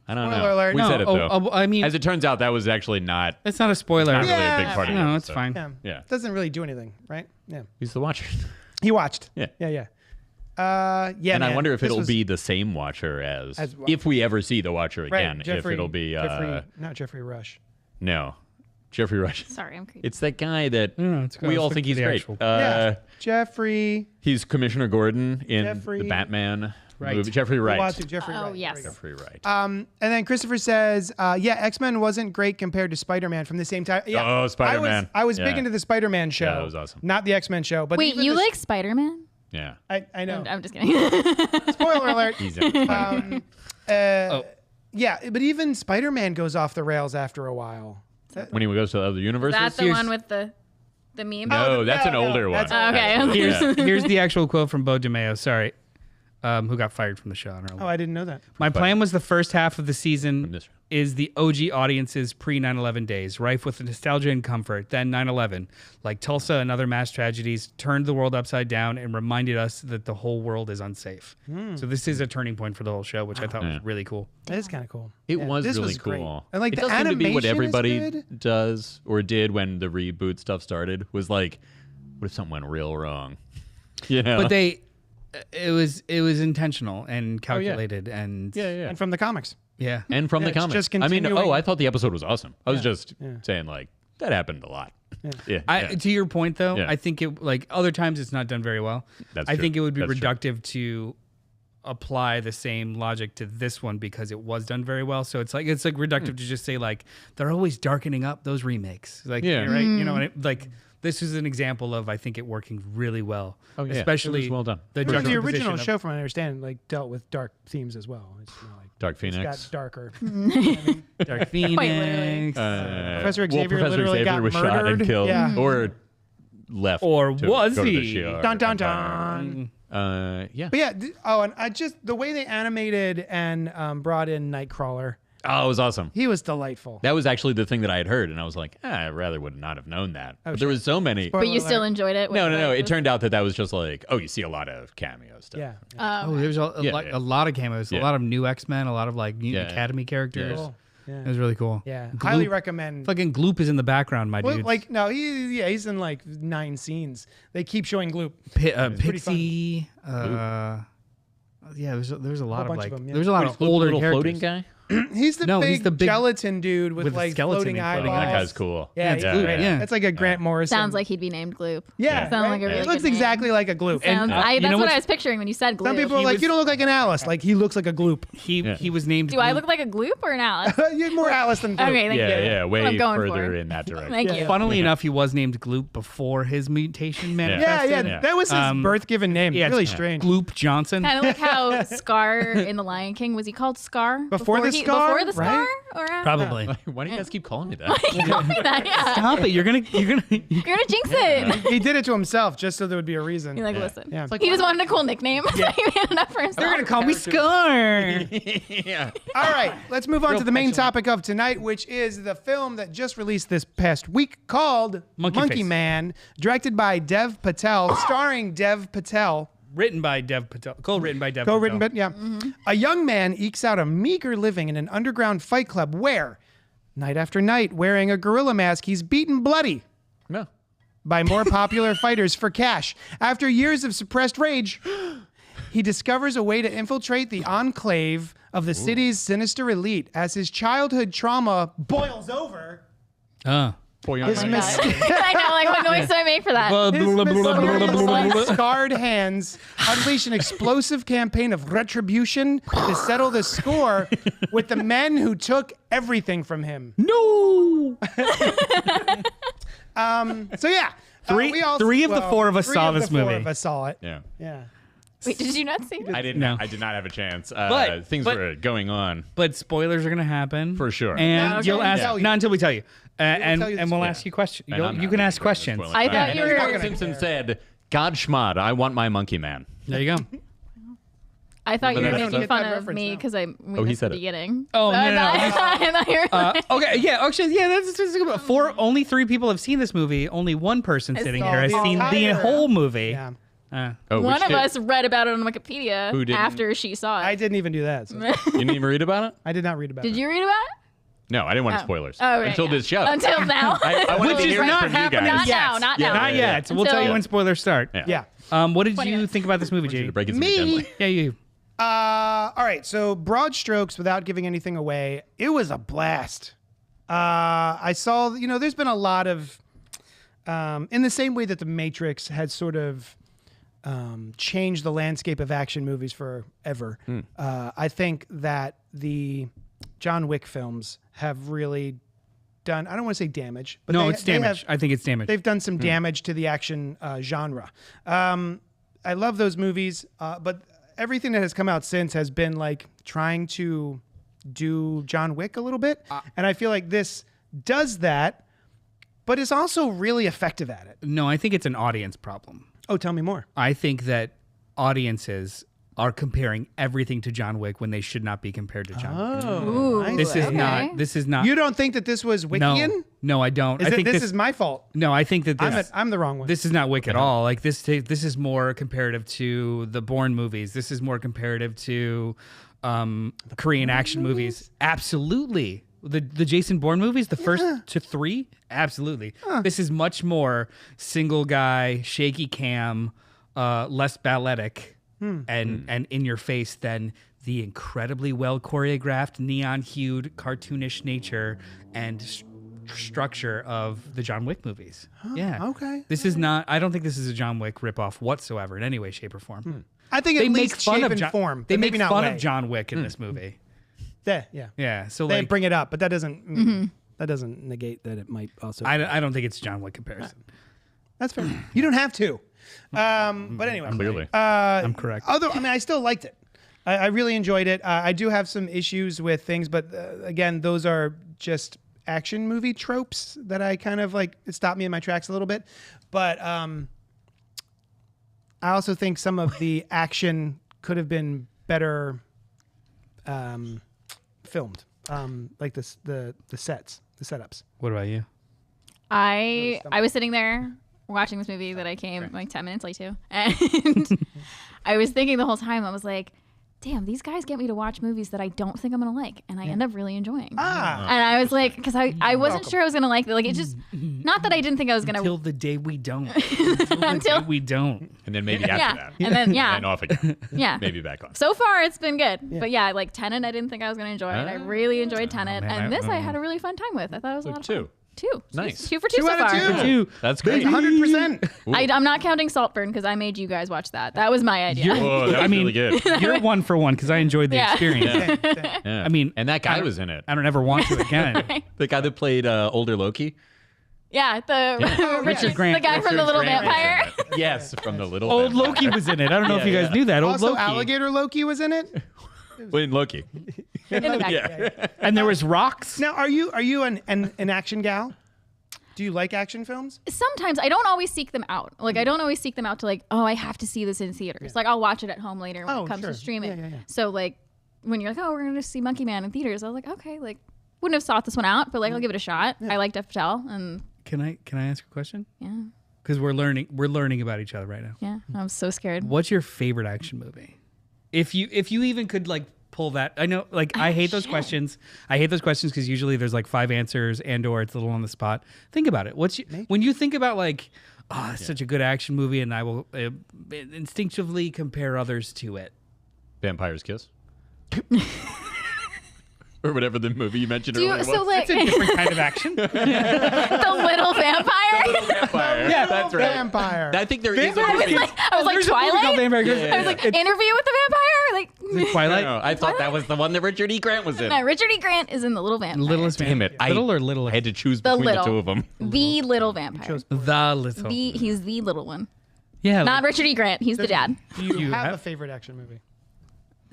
C: I don't
A: Spoiler
C: know.
A: alert.
C: We
A: No,
C: said it though.
B: I mean,
C: As it turns out, that was actually not
B: it's not a spoiler.
C: not really a
A: Yeah.
C: big part of it.
B: No, it's
C: so.
B: fine.
A: Yeah.
C: Yeah.
A: Doesn't really do anything, right? Yeah.
C: He's the Watcher.
A: He watched.
C: Yeah.
A: Yeah.
C: And
A: man,
C: I wonder if
A: this
C: it'll
A: was-
C: be the same Watcher as
A: As-
C: if we ever see the Watcher
A: right,
C: again.
A: Jeffrey,
C: if it'll be
A: not Jeffrey Rush.
C: no, Jeffrey Rush.
D: Sorry, I'm creepy.
C: It's that guy that
B: No, it's good.
C: we
B: I was
C: all
B: looking
C: think
B: for
C: he's
B: the
C: great.
B: actual-
A: Yeah. Jeffrey.
C: He's Commissioner Gordon in
A: Jeffrey
C: the Batman
B: Wright.
C: movie. Jeffrey Wright.
A: Watu, Jeffrey
D: Oh,
A: Wright.
D: yes.
A: There we go.
C: Jeffrey Wright.
A: And then Christopher says, X-Men wasn't great compared to Spider-Man from the same time. Yeah,
C: Oh, Spider-Man.
A: I was big
C: Yeah.
A: into the Spider-Man show.
C: Yeah, that was awesome.
A: Not the X-Men show, but
D: Wait,
A: even
D: you
A: the-
D: like Spider-Man?
C: Yeah.
A: I know.
D: I'm just kidding.
A: Spoiler alert.
C: He's in Spider-Man.
A: Yeah, but even Spider-Man goes off the rails after a while.
C: When he goes to the other universes.
D: That's the
B: Here's-
D: one with the meme.
C: no, that's an
A: no,
C: older one.
A: that's
D: okay.
C: actually.
B: Here's
C: Yeah.
B: here's the actual quote from Bo DeMeo. Sorry, who got fired from the show. I don't know.
A: Oh, I didn't know that.
B: My plan was the first half of the season
C: this-
B: is the OG audience's pre 9/11 days, rife with nostalgia and comfort. Then 9/11, like Tulsa and other mass tragedies, turned the world upside down and reminded us that the whole world is unsafe. So this is a turning point for the whole show, which I thought was really cool.
A: That is kind of cool.
C: It
A: Yeah,
C: was
A: this
C: really
A: great.
C: cool.
A: And like
C: it
A: the
C: does seem to be what
A: animation is
C: everybody
A: good.
C: does or did when the reboot stuff started. Was like, what if something went real wrong? Yeah.
B: But it was intentional and calculated and
C: yeah.
A: And from the comics.
B: yeah.
C: And from the
A: it's
C: comics.
A: just
C: I mean,
A: continuing-
C: I thought the episode was awesome. I was just saying like that happened a lot. Yeah.
B: To your point though,
C: Yeah.
B: I think it like other times it's not done very well.
C: That's
B: I
C: true.
B: think it would be
C: That's true.
B: reductive to apply the same logic to this one because it was done very well. So it's like reductive to just say like they're always darkening up those remakes. Like
C: Yeah.
B: right, you know, and like this is an example of I think it working really well.
C: Oh, yeah.
B: Especially
C: It was well done.
B: The,
A: The original
B: juxtaposition of-
A: show, from what I understand, like dealt with dark themes as well. It's not like
C: Dark
A: it
C: Phoenix.
A: got darker.
B: Dark Phoenix.
D: literally.
A: Professor Xavier literally
C: Xavier
A: got
C: was shot and
A: murdered.
C: killed,
A: Yeah.
C: or left,
B: Or
C: to
B: was
C: go to the
B: he?
C: Shi'ar
A: Dun dun
C: Empire.
A: dun.
C: Yeah.
A: But yeah, and I just the way they animated and brought in Nightcrawler,
C: Oh, it was awesome.
A: he was delightful.
C: That was actually the thing that I had heard, and I was like, I rather would not have known that. But there was so many.
D: But you still enjoyed it?
C: No. It turned out that was just like, oh, you see a lot of cameo stuff.
A: Yeah.
B: Oh, there's
C: Yeah.
B: a lot of cameos, a
C: Yeah.
B: lot of new X-Men, a lot of like mutant
C: Yeah.
B: Academy characters.
C: Yeah.
B: It was really cool.
A: Yeah,
B: Gloop.
A: highly recommend.
B: Fucking Gloop is in the background, my dude.
A: Like no, he's in like 9 scenes. They keep showing Gloop.
B: Pixie. Yeah, there's a lot of
A: bunch
B: like
A: of them, yeah.
B: there's a lot of older
C: little
B: characters.
C: floating guy.
A: He's the big gelatin dude with like
B: skeleton
A: floating
B: and
A: eyeballs.
B: floating
C: That guy's cool.
A: Yeah,
B: it's
A: he's
B: Gloop,
A: great.
B: yeah.
A: That's like a Grant Morrison.
D: Sounds like he'd be named Gloop.
A: Yeah,
D: Sounds like a really
A: it looks
D: good name.
A: exactly like a Gloop.
D: Sounds, that's
B: know
D: what
B: what's-
D: I was picturing when you said Gloop.
A: Some people are like, you don't look like an Alice. Like he looks like a Gloop.
B: He was named.
D: Do I
B: Gloop.
D: look like a Gloop or an Alice?
A: You're more Alice than Gloop.
D: Okay, thank you.
C: Yeah,
D: What I'm
C: way
D: going
C: further
D: for.
C: in that direction.
D: Thank you.
B: Funnily enough, he was named Gloop before his mutation
A: Yeah,
B: manifested.
A: yeah, that was his birth-given name.
B: Yeah,
A: Really
B: it's
A: strange.
B: Gloop Johnson.
D: Kind of like how Scar in The Lion King, was he called Scar?
A: Before the Scar,
D: Before the Scar?
A: right?
D: Or after?
B: Probably.
C: Why do you guys keep calling me that?
D: That, yeah.
B: Stop it! You're gonna.
D: You're gonna jinx it.
A: He did it to himself just so there would be a reason.
D: You're like, listen.
A: Yeah.
D: He just wanted a cool nickname. So he made it up for himself.
B: They're gonna call me Scar.
C: Yeah.
A: All right, let's move on to the main topic of tonight, which is the film that just released this past week called
B: Monkey Face.
A: Man, directed by Dev Patel, starring Dev Patel.
B: Written by Dev Patel. Co-written by Dev
A: Co-written,
B: Patel.
A: but yeah. A young man ekes out a meager living in an underground fight club where, night after night, wearing a gorilla mask, he's beaten bloody
C: No.
A: by more popular fighters for cash. After years of suppressed rage, he discovers a way to infiltrate the enclave of the city's sinister elite as his childhood trauma boils over. His mistake.
D: I know, like, what noise do I make for that?
A: His scarred hands unleash an explosive campaign of retribution to settle the score with the men who took everything from him.
B: No.
A: So yeah,
B: Three of the four of us saw this movie.
A: Four of us saw it.
C: Yeah.
A: Yeah.
D: Wait, did you not see it?
C: I didn't.
B: No.
C: I did not have a chance.
B: But-
C: Things
B: but-
C: were going on.
B: But spoilers are gonna happen
C: For sure.
B: and
A: okay.
B: you'll
A: We'll
B: ask
A: tell you.
B: not until we tell you, and
A: tell you the
B: and we'll
A: spoiler.
B: ask you questions.
C: And I'm
B: You
C: not
B: can
C: gonna
B: ask
C: spoil it.
B: questions.
D: I thought you
A: not
D: were.
A: gonna
C: Simpson
A: care.
C: said, "God schmod, I want my monkey man."
B: There you go.
D: I thought you
C: But
D: were
C: I don't
D: making
A: get
D: fun
A: that
D: of
A: reference
D: me
A: now.
D: because we
C: he
D: missed the
C: said it.
D: beginning.
B: Oh,
D: So
B: no, no, no.
D: I thought you were
B: Okay, yeah, actually, yeah, that's about only 3 people have seen this movie. Only one person sitting
D: saw
B: here has
A: the
B: seen the
A: entire-
B: whole movie.
A: Yeah.
C: Oh,
D: one
C: which
D: of
C: kid?
D: us read about it on Wikipedia
C: Who didn't?
D: after she saw it.
A: I didn't even do that. So.
C: You didn't even read about it?
A: I did not read about it.
D: Did you read about it?
C: No, I didn't want
D: Oh.
C: spoilers
D: Oh, right,
C: until
D: yeah.
C: this show.
D: Until now.
C: I wanted
B: Which
C: to
B: is
C: hear it
B: not
C: from you
B: happening
C: guys.
D: Not
B: yet.
D: now, not
C: Yeah.
D: now.
B: Not yet. We'll tell you
D: Until-
B: when spoilers start.
A: Yeah.
B: What did
D: 20
B: you
D: minutes.
B: think about this movie,
C: To
B: Jay?
C: break it to
A: Me?
C: gently.
B: Yeah, you.
A: All right. So broad strokes, without giving anything away, it was a blast. I saw, there's been a lot of, in the same way that The Matrix had sort of changed the landscape of action movies forever. I think that the John Wick films have really done, I don't want to say damage, but
B: No,
A: they-
B: it's
A: they
B: damage.
A: have-
B: I think it's damage.
A: They've done some damage to the action genre. I love those movies, but everything that has come out since has been like trying to do John Wick a little bit. And I feel like this does that, but is also really effective at it.
B: No, I think it's an audience problem.
A: Oh, tell me more.
B: I think that audiences are comparing everything to John Wick when they should not be compared to John Wick.
D: Ooh,
B: This is
D: okay.
B: not.
A: You don't think that this was Wickian?
B: No, I don't. I
A: Is
B: think
A: it, this is my fault.
B: No, I think that this.
A: I'm the wrong one.
B: This is not Wick at all. Like this is more comparative to the Bourne movies. This is more comparative to Korean action movies. Absolutely. The Jason Bourne movies, the first to 3, absolutely. This is much more single guy, shaky cam, less balletic, and in your face than the incredibly well choreographed, neon hued, cartoonish nature and structure of the John Wick movies. Yeah.
A: okay.
B: This is not. I don't think this is a John Wick ripoff whatsoever in any way, shape, or form.
A: I think
B: They
A: at
B: make
A: least
B: fun
A: shape
B: of
A: and
B: John.
A: form.
B: They
A: but
B: make
A: maybe not
B: fun
A: way.
B: of John Wick in this movie.
A: Yeah.
B: Yeah. So
A: They
B: like,
A: bring it up, but that doesn't negate that it might also.
B: I don't think it's John Wick comparison.
A: That's fair. You don't have to. But anyway.
C: Clearly.
B: I'm correct.
A: I still liked it. I really enjoyed it. I do have some issues with things, but again, those are just action movie tropes that I kind of like. It stopped me in my tracks a little bit. But I also think some of the action could have been better filmed, like the sets, the setups.
B: What about you?
D: I was sitting there watching this movie that I came like 10 minutes late to, and I was thinking the whole time, I was like, damn, these guys get me to watch movies that I don't think I'm gonna like, and I end up really enjoying. And
A: Oh.
D: I was like, because I wasn't sure I was gonna like it. Like it just, not that I didn't think I was gonna.
B: Until the day we don't. Until the day we don't.
C: And then maybe after that.
D: And then
C: And off again.
D: yeah.
C: Maybe back on.
D: So far, it's been good. But yeah, like Tenet, I didn't think I was gonna enjoy it. I really enjoyed Tenet,
B: man,
D: and this I had a really fun time with. I thought it was a lot of fun. Two.
C: Nice.
D: 2 for 2
A: 2
D: so
A: out of
D: far.
A: 2.
C: That's great.
A: 100%.
D: I'm not counting Saltburn because I made you guys watch that. That was my idea.
C: Whoa, that was really good.
B: You're 1 for 1 because I enjoyed the
D: Yeah.
B: experience.
C: Yeah.
B: I mean,
C: and that guy was in it.
B: I don't ever want to again.
C: The guy that played older Loki.
D: Yeah,
B: Richard Grant.
D: the guy from the Little Vampire.
C: Yes, from the little
B: Old
C: Vampire.
B: Loki was in it. I don't know if you guys
C: yeah.
B: knew that. Old
A: Also,
B: Loki.
A: Alligator Loki was in it.
C: In Loki.
D: In the back.
C: Yeah.
B: And there was rocks.
A: Now, are you an action gal? Do you like action films?
D: Sometimes I don't always seek them out. Like I don't always seek them out to like, oh, I have to see this in theaters. Like I'll watch it at home later when
A: Oh,
D: it comes
A: sure.
D: to streaming.
A: Yeah.
D: So like when you're like, oh, we're gonna see Monkey Man in theaters, I was like, okay, like wouldn't have sought this one out, but like I'll give it a shot. I like Dev Patel, and
B: Can I ask a question?
D: yeah,
B: Because we're learning about each other right now.
D: yeah, I'm so scared.
B: What's your favorite action movie? If you even could like pull that. I know, like I hate those questions. I hate those questions because usually there's like 5 answers and/or it's a little on the spot. Think about it. When you think about like, oh, it's such a good action movie, and I will instinctively compare others to it.
C: Vampire's Kiss. Or whatever the movie you mentioned earlier was.
D: So like
B: It's a different kind of action.
D: the Little Vampire.
C: Vampire.
A: Yeah,
C: that's right.
A: Vampire.
C: I think there is a
D: I was
C: movie.
D: like
B: There's a movie called
D: Twilight.
B: Vampire Kiss.
C: Yeah.
D: I was like Interview with the Vampire. Like
B: Twilight.
C: No, I thought that was the one that Richard E. Grant was in.
D: no, Richard E. Grant is in the Little Vampire.
B: Littlest
C: Damn
B: Vampire.
C: it.
B: Little or little?
C: I had to choose
D: The
C: between
D: little.
C: the two of them.
D: The Little Vampire.
B: The little.
D: He's the little one.
B: Yeah.
D: Not Richard E. Grant. He's the dad.
A: Do you have a
B: have-
A: favorite action movie?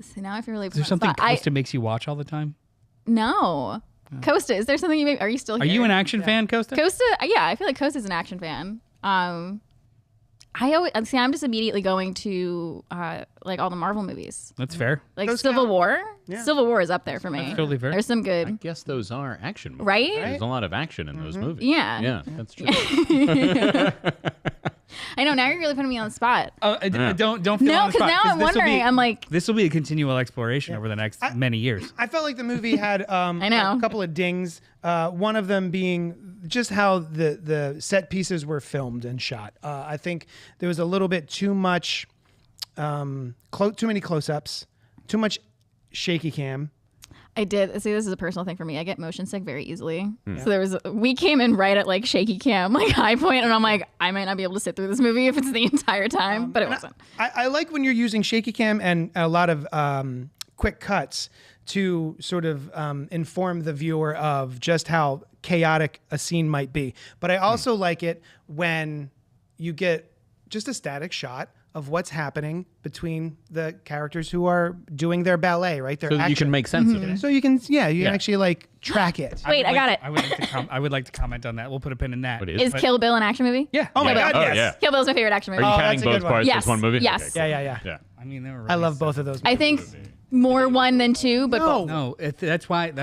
D: So now I feel really.
B: Is there something Costa makes you watch all the time?
D: No. Costa, is there something you are you still here?
B: Are you an action fan, Costa?
D: Costa? Yeah, I feel like Costa's an action fan. I always see. I'm just immediately going to like all the Marvel movies,
B: That's fair.
D: like
A: Those
D: Civil
A: count.
D: War.
A: Yeah.
D: Civil War is up there for me.
B: That's totally fair.
D: There's some
C: I
D: good,
C: guess those are action movies.
D: right?
C: There's a lot of action in those movies.
D: Yeah.
C: Yeah, that's true.
D: I know. Now you're really putting me on the spot.
B: Don't feel
D: No,
B: on the
D: because
B: spot,
D: now I'm
B: this'll
D: wondering.
B: be-
D: I'm like,
B: This will be a continual exploration over the next many years.
A: I felt like the movie had
D: I know.
A: a couple of dings. One of them being just how the set pieces were filmed and shot. I think there was a little bit too much, too many close-ups, too much shaky cam.
D: I did. See, this is a personal thing for me. I get motion sick very easily. So we came in right at like shaky cam, like high point, and I'm like, I might not be able to sit through this movie if it's the entire time, but it wasn't.
A: I like when you're using shaky cam and a lot of quick cuts to sort of inform the viewer of just how chaotic a scene might be. But I also like it when you get just a static shot of what's happening between the characters who are doing their ballet, right? Their
C: So you
A: action.
C: can make sense of it.
A: So you can, you can
C: Yeah.
A: actually like track it.
D: Wait, I got it.
B: I would like to comment on that. We'll put a pin in that.
C: What
D: Is Kill Bill an action movie?
B: Yeah.
A: Oh my
C: Yeah.
A: God,
C: Oh,
A: yes.
C: yeah.
D: Kill Bill is my favorite action movie.
C: Are you
A: that's
C: counting
A: a good
C: both
A: one.
C: parts
D: Yes.
C: as one movie?
D: Yes.
C: Okay, cool.
A: Yeah.
C: Yeah.
B: I mean, they were
A: I love
B: released
A: both of those.
D: I think more one than two, but both.
B: No, that's why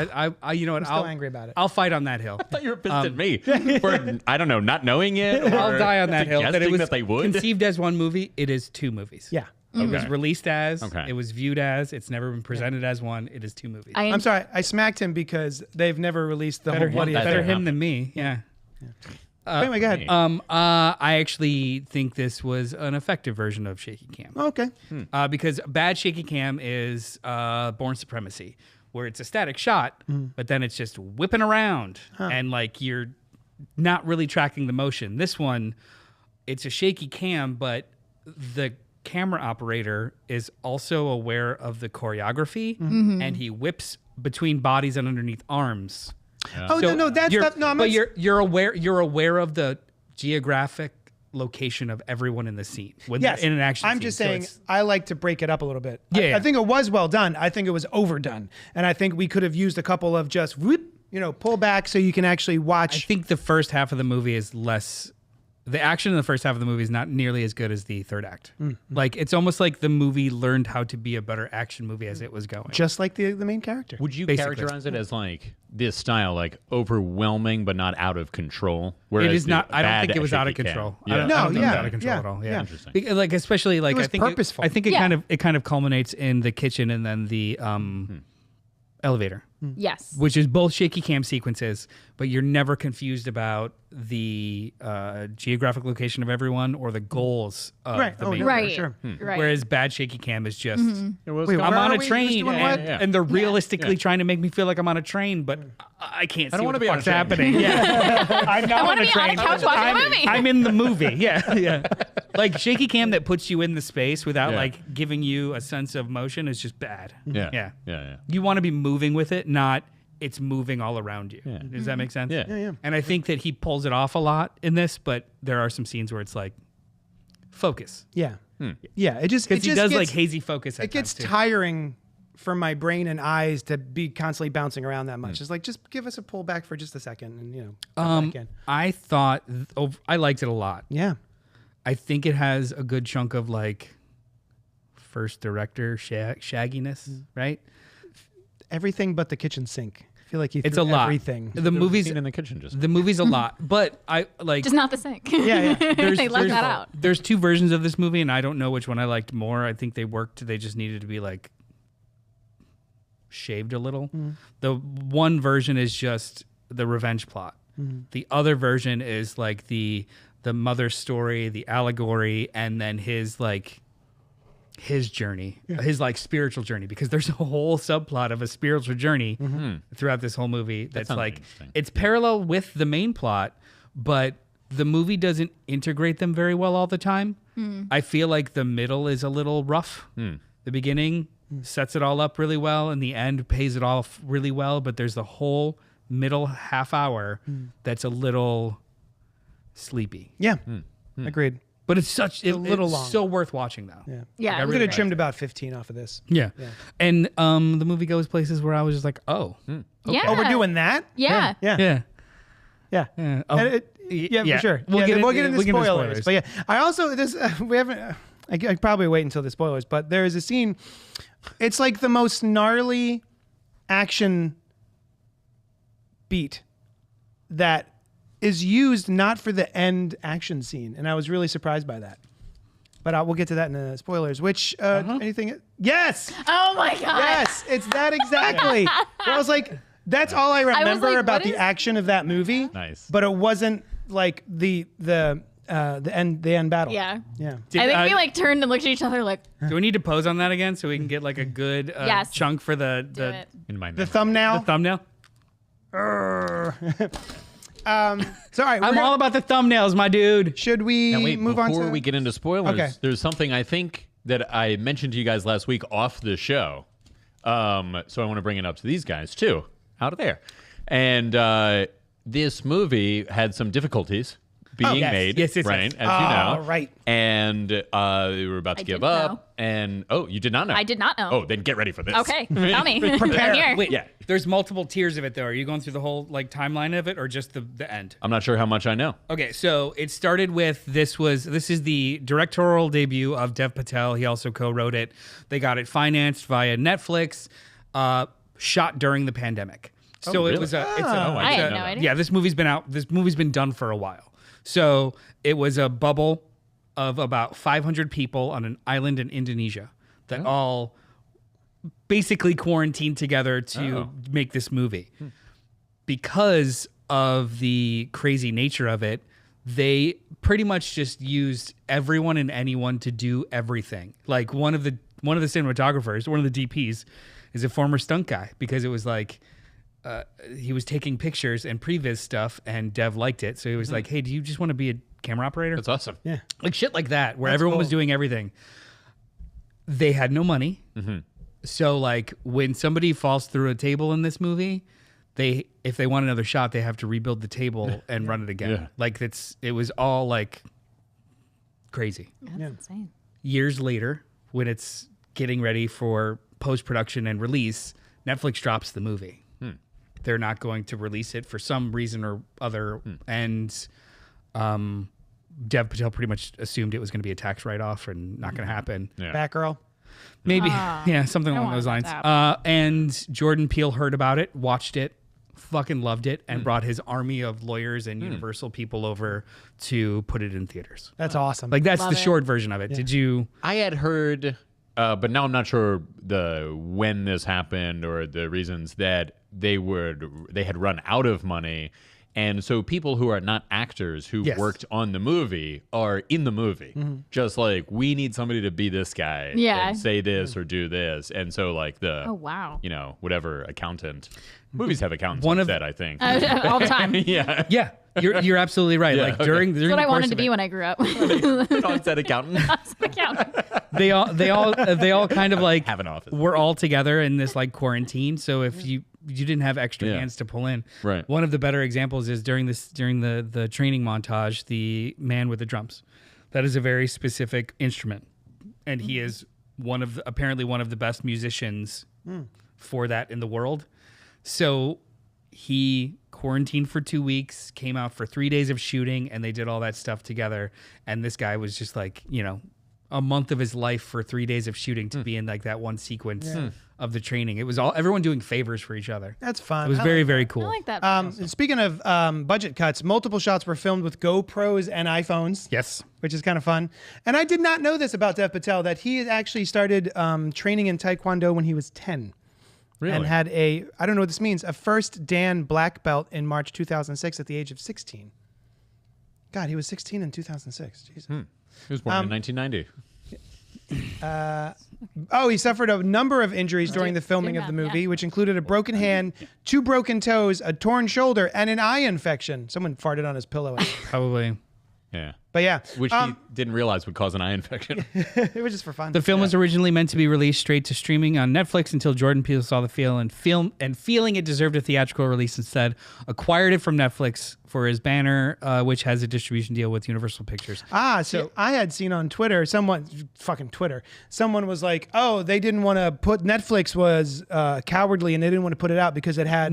B: I you know what?
A: I'm still angry about it.
B: I'll fight on that hill.
C: I thought you were pissed at me for, I don't know, not knowing it. Or
B: I'll die on that hill. That it
C: suggesting
B: was
C: that they would.
B: conceived as one movie. It is 2 movies.
A: Yeah.
B: It was
C: Okay.
B: released as.
C: Okay.
B: It was viewed as. It's never been presented as one. It is 2 movies.
A: I'm sorry, I smacked him because they've never released the whole bloody
C: that
B: better
A: affair.
B: him than me. Yeah.
A: Anyway, go ahead.
B: I actually think this was an effective version of shaky cam.
A: Okay.
B: Because bad shaky cam is Born Supremacy, where it's a static shot, but then it's just whipping around and like you're not really tracking the motion. This one, it's a shaky cam, but the camera operator is also aware of the choreography and he whips between bodies and underneath arms.
A: Oh no, that's
B: You're-
A: stuff. No, I'm
B: but
A: not.
B: you're aware of the geographic location of everyone in the scene when
A: Yes,
B: they're in an action
A: I'm
B: scene.
A: just
B: So
A: saying
B: it's-
A: I like to break it up a little bit.
B: Yeah.
A: I think it was well done. I think it was overdone, and I think we could have used a couple of just whoop, pull back so you can actually
B: I
A: watch.
B: think the first half of the movie is less The action in the first half of the movie is not nearly as good as the third act. Like it's almost like the movie learned how to be a better action movie as it was going.
A: Just like the main character.
C: Would you
B: Basically.
C: characterize it as like this style, like overwhelming but not out of control?
B: It is not. I don't
C: bad
B: think it was out of
C: shaky cam.
B: control.
C: Yeah.
B: I don't think it was out of control
A: yeah,
B: at all. Yeah,
A: yeah.
C: Interesting.
B: Like especially like
A: was
B: I think
A: purposeful.
B: I think it
D: Yeah.
B: kind of culminates in the kitchen and then the elevator,
D: Yes.
B: which is both shaky cam sequences, but you're never confused about the geographic location of everyone or the goals of
A: Right.
B: the
A: Oh,
B: main
A: no,
D: Right.
A: sure.
D: Right.
B: Whereas bad shaky cam is just
C: It was
A: Wait,
C: kind
A: where
B: I'm
C: of-
B: on
A: are
B: a
A: we? Who's
B: train
A: doing what?
B: and they're realistically
C: Yeah.
B: trying to make me feel like I'm on a train, but I can't see
C: don't
B: what
C: wanna
B: the
C: be on
B: fuck's
C: a train.
B: happening. Yeah. I'm not
D: I
B: on
D: wanna
B: a
D: be on
B: train.
D: a couch watching a
B: I'm-
D: movie.
B: I'm in the movie. Yeah. Yeah. Like shaky cam that puts you in the space without
C: Yeah.
B: like giving you a sense of motion is just bad.
C: Yeah.
B: Yeah.
C: Yeah.
B: You want to be moving with it, not it's moving all around you.
C: Yeah.
B: Does that make sense?
C: Yeah.
A: Yeah.
B: And I think that he pulls it off a lot in this, but there are some scenes where it's like focus.
A: Yeah. Yeah. It just
B: Because he
A: just
B: does
A: gets,
B: like hazy focus at
A: it gets
B: times, too.
A: tiring for my brain and eyes to be constantly bouncing around that much. It's like just give us a pull back for just a second and come back in.
B: I thought I liked it a lot.
A: Yeah.
B: I think it has a good chunk of like first director shagginess, right?
A: Everything but the kitchen sink. I feel like he
B: It's
A: threw
B: a lot.
A: everything.
B: The movie's
C: Scene in the kitchen just.
B: the movie's a lot, but I like
D: Just not the sink.
A: Yeah.
D: They left that out.
B: There's two versions of this movie, and I don't know which one I liked more. I think they worked. They just needed to be like shaved a little. The one version is just the revenge plot. The other version is like the mother's story, the allegory, and then his journey, his like spiritual journey, because there's a whole subplot of a spiritual journey throughout this whole movie that's
C: sounds
B: like
C: interesting.
B: it's parallel with the main plot, but the movie doesn't integrate them very well all the time. I feel like the middle is a little rough. The beginning sets it all up really well, and the end pays it off really well, but there's the whole middle half hour that's a little sleepy.
A: Yeah. Agreed.
B: But it's such
A: a little
B: it's
A: long.
B: so worth watching though.
A: Yeah.
D: Yeah.
A: I
D: it
A: could
D: was
A: have
D: great.
A: trimmed about 15 off of this.
B: Yeah. And the movie goes places where I was just like, oh.
D: Yeah.
A: Oh, we're doing that?
D: Yeah.
A: Yeah.
B: Yeah.
A: Yeah.
B: Oh,
A: And for sure.
B: We'll get
A: into
B: we'll get into
A: spoilers. But yeah, I also we haven't. I probably wait until the spoilers. But there is a scene. It's like the most gnarly action beat that is used not for the end action scene, and I was really surprised by that. But we'll get to that in the spoilers. Which anything? Yes.
D: Oh my god.
A: Yes, it's that exactly. I was like, that's all I remember
D: like,
A: about
D: what
A: the
D: is-
A: action of that movie.
C: Nice.
A: But it wasn't like the end battle.
D: Yeah.
A: Yeah.
B: Did-
D: I think we like turned and looked at each other like,
B: do we need to pose on that again so we can get like a good
D: Yes.
B: chunk for the
D: do it.
C: In my
A: The
C: memory.
A: thumbnail.
B: thumbnail?
A: Sorry.
B: I'm all about the thumbnails, my dude.
A: Should we
C: Now wait,
A: move on
C: before
A: to?
C: we get into spoilers,
A: Okay.
C: there's something I think that I mentioned to you guys last week off the show. So I want to bring it up to these guys too, out of there. And this movie had some difficulties being
A: yes.
C: made,
B: Yes, yes,
C: right?
B: yes.
C: As you know,
A: right.
C: And they were about to
D: I
C: give
D: didn't
C: up.
D: know.
C: And you did not know.
D: I did not know.
C: Oh, then get ready for this.
D: Okay. Tell me.
A: Prepare.
D: I'm here.
B: Wait,
C: Yeah.
B: There's multiple tiers of it though. Are you going through the whole like timeline of it or just the end?
C: I'm not sure how much I know.
B: Okay, so it started with this is the directorial debut of Dev Patel. He also co-wrote it. They got it financed via Netflix, shot during the pandemic. So
C: really?
B: it was
C: I
D: had no idea.
B: Yeah, this movie's been out. This movie's been done for a while. So it was a bubble of about 500 people on an island in Indonesia that all basically quarantined together to make this movie. Because of the crazy nature of it, they pretty much just used everyone and anyone to do everything. Like one of the cinematographers, one of the DPs, is a former stunt guy because it was like he was taking pictures and previs stuff, and Dev liked it, so he was like, "Hey, do you just want to be a camera operator?"
C: That's awesome.
A: Yeah.
B: Like shit like that, where everyone was
A: cool.
B: doing everything. They had no money, so like when somebody falls through a table in this movie, if they want another shot, they have to rebuild the table and run it again.
C: Yeah.
B: Like it was all like crazy.
D: That's insane.
B: Years later, when it's getting ready for post-production and release, Netflix drops the movie. They're not going to release it for some reason or other, and Dev Patel pretty much assumed it was going to be a tax write-off and not going to happen.
C: Yeah.
A: Batgirl.
B: Maybe, yeah, something along those lines. And Jordan Peele heard about it, watched it, fucking loved it, and brought his army of lawyers and Universal people over to put it in theaters.
A: That's awesome.
B: Like that's
D: Love
B: the
D: it.
B: short version of it. Did you?
C: I had heard, but now I'm not sure when this happened or the reasons that they had run out of money. And so people who are not actors who worked on the movie are in the movie. Just like, we need somebody to be this guy and say this or do this. And so like
D: Oh, wow.
C: you know, whatever accountant. Movies have accountants
B: One
C: on
B: of-
C: set, I think.
D: All the time.
C: yeah.
B: Yeah, you're absolutely right.
C: Yeah,
B: Like
C: okay.
B: during
D: That's what
B: the
D: I
B: course
D: wanted to
B: of
D: be
B: it,
D: when I grew up.
C: On set accountant.
B: they all kind of like
C: Have an office.
B: We're all together in this like quarantine. So if you didn't have extra hands to pull in,
C: Right.
B: One of the better examples is during the training montage, the man with the drums. That is a very specific instrument, and he is apparently one of the best musicians for that in the world. So he quarantined for 2 weeks, came out for 3 days of shooting, and they did all that stuff together. And this guy was just like, you know, a month of his life for 3 days of shooting to be in like that one sequence of the training. It was everyone doing favors for each other.
A: That's fun.
B: It was very, very cool.
D: I like that.
A: Speaking of budget cuts, multiple shots were filmed with GoPros and iPhones.
B: Yes.
A: Which is kind of fun. And I did not know this about Dev Patel, that he had actually started training in Taekwondo when he was 10.
C: Really?
A: And had I don't know what this means, a first Dan black belt in March 2006 at the age of 16. God, he was 16 in 2006. Jesus.
C: He was born in 1990.
A: Oh, he suffered a number of injuries during the filming of the movie, which included a broken hand, 2 broken toes, a torn shoulder, and an eye infection. Someone farted on his pillow.
B: Probably.
C: Yeah.
A: But yeah,
C: Which he didn't realize would cause an eye infection.
A: it was just for fun.
B: The film was originally meant to be released straight to streaming on Netflix until Jordan Peele saw the film and feeling it deserved a theatrical release instead, acquired it from Netflix for his banner, which has a distribution deal with Universal Pictures.
A: So I had seen on Twitter, someone was like, oh, they didn't want to put, Netflix was cowardly and they didn't want to put it out because it had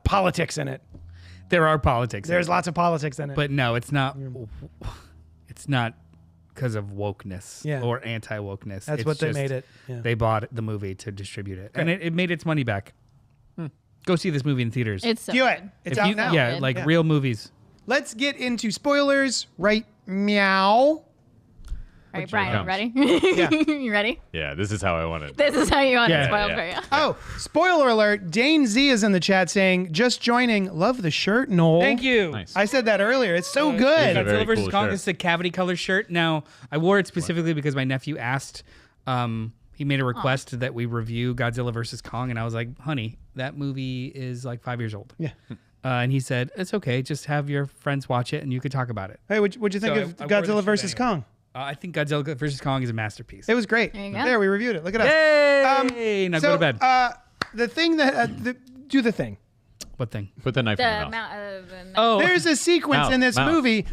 A: politics in it.
B: There are politics.
A: There's lots of politics in it.
B: But no, it's not. It's not because of wokeness or anti-wokeness.
A: That's
B: It's
A: what they
B: just
A: made it. Yeah.
B: They bought the movie to distribute it, and it made its money back. Go see this movie in theaters.
D: It's so
A: Do it.
D: good.
A: It's
B: If
A: out
B: you-
A: now.
B: Yeah, like real movies.
A: Let's get into spoilers right meow.
D: All right, Brian,
C: comes.
D: ready?
A: Yeah.
D: You ready?
C: Yeah, this is how I want it.
D: This is how you want
B: Yeah.
D: it spoiled
C: Yeah.
D: for you.
A: Oh, spoiler alert. Dane Z is in the chat saying, just joining. Love the shirt, Noel.
B: Thank you.
C: Nice.
A: I said that earlier. It's so
C: It's
A: good.
C: a very
B: Godzilla vs.
C: cool
B: Kong
C: shirt.
B: is a cavity color shirt. Now, I wore it specifically because my nephew asked. He made a request that we review Godzilla vs. Kong, and I was like, honey, that movie is like 5 years old.
A: Yeah.
B: And he said, it's okay. Just have your friends watch it, and you could talk about it.
A: Hey, what'd you think
B: So
A: of
B: I wore the
A: Godzilla
B: shirt
A: versus
B: anyway.
A: Kong?
B: I think Godzilla vs. Kong is a masterpiece.
A: It was great.
D: There you go.
A: There, we reviewed it. Look at us.
B: Yay! Now go to bed.
A: The thing that do the thing.
B: What thing?
C: Put the knife in
D: The
C: your mouth.
D: amount of
B: Oh,
A: There's a sequence in this
C: Mouth.
A: movie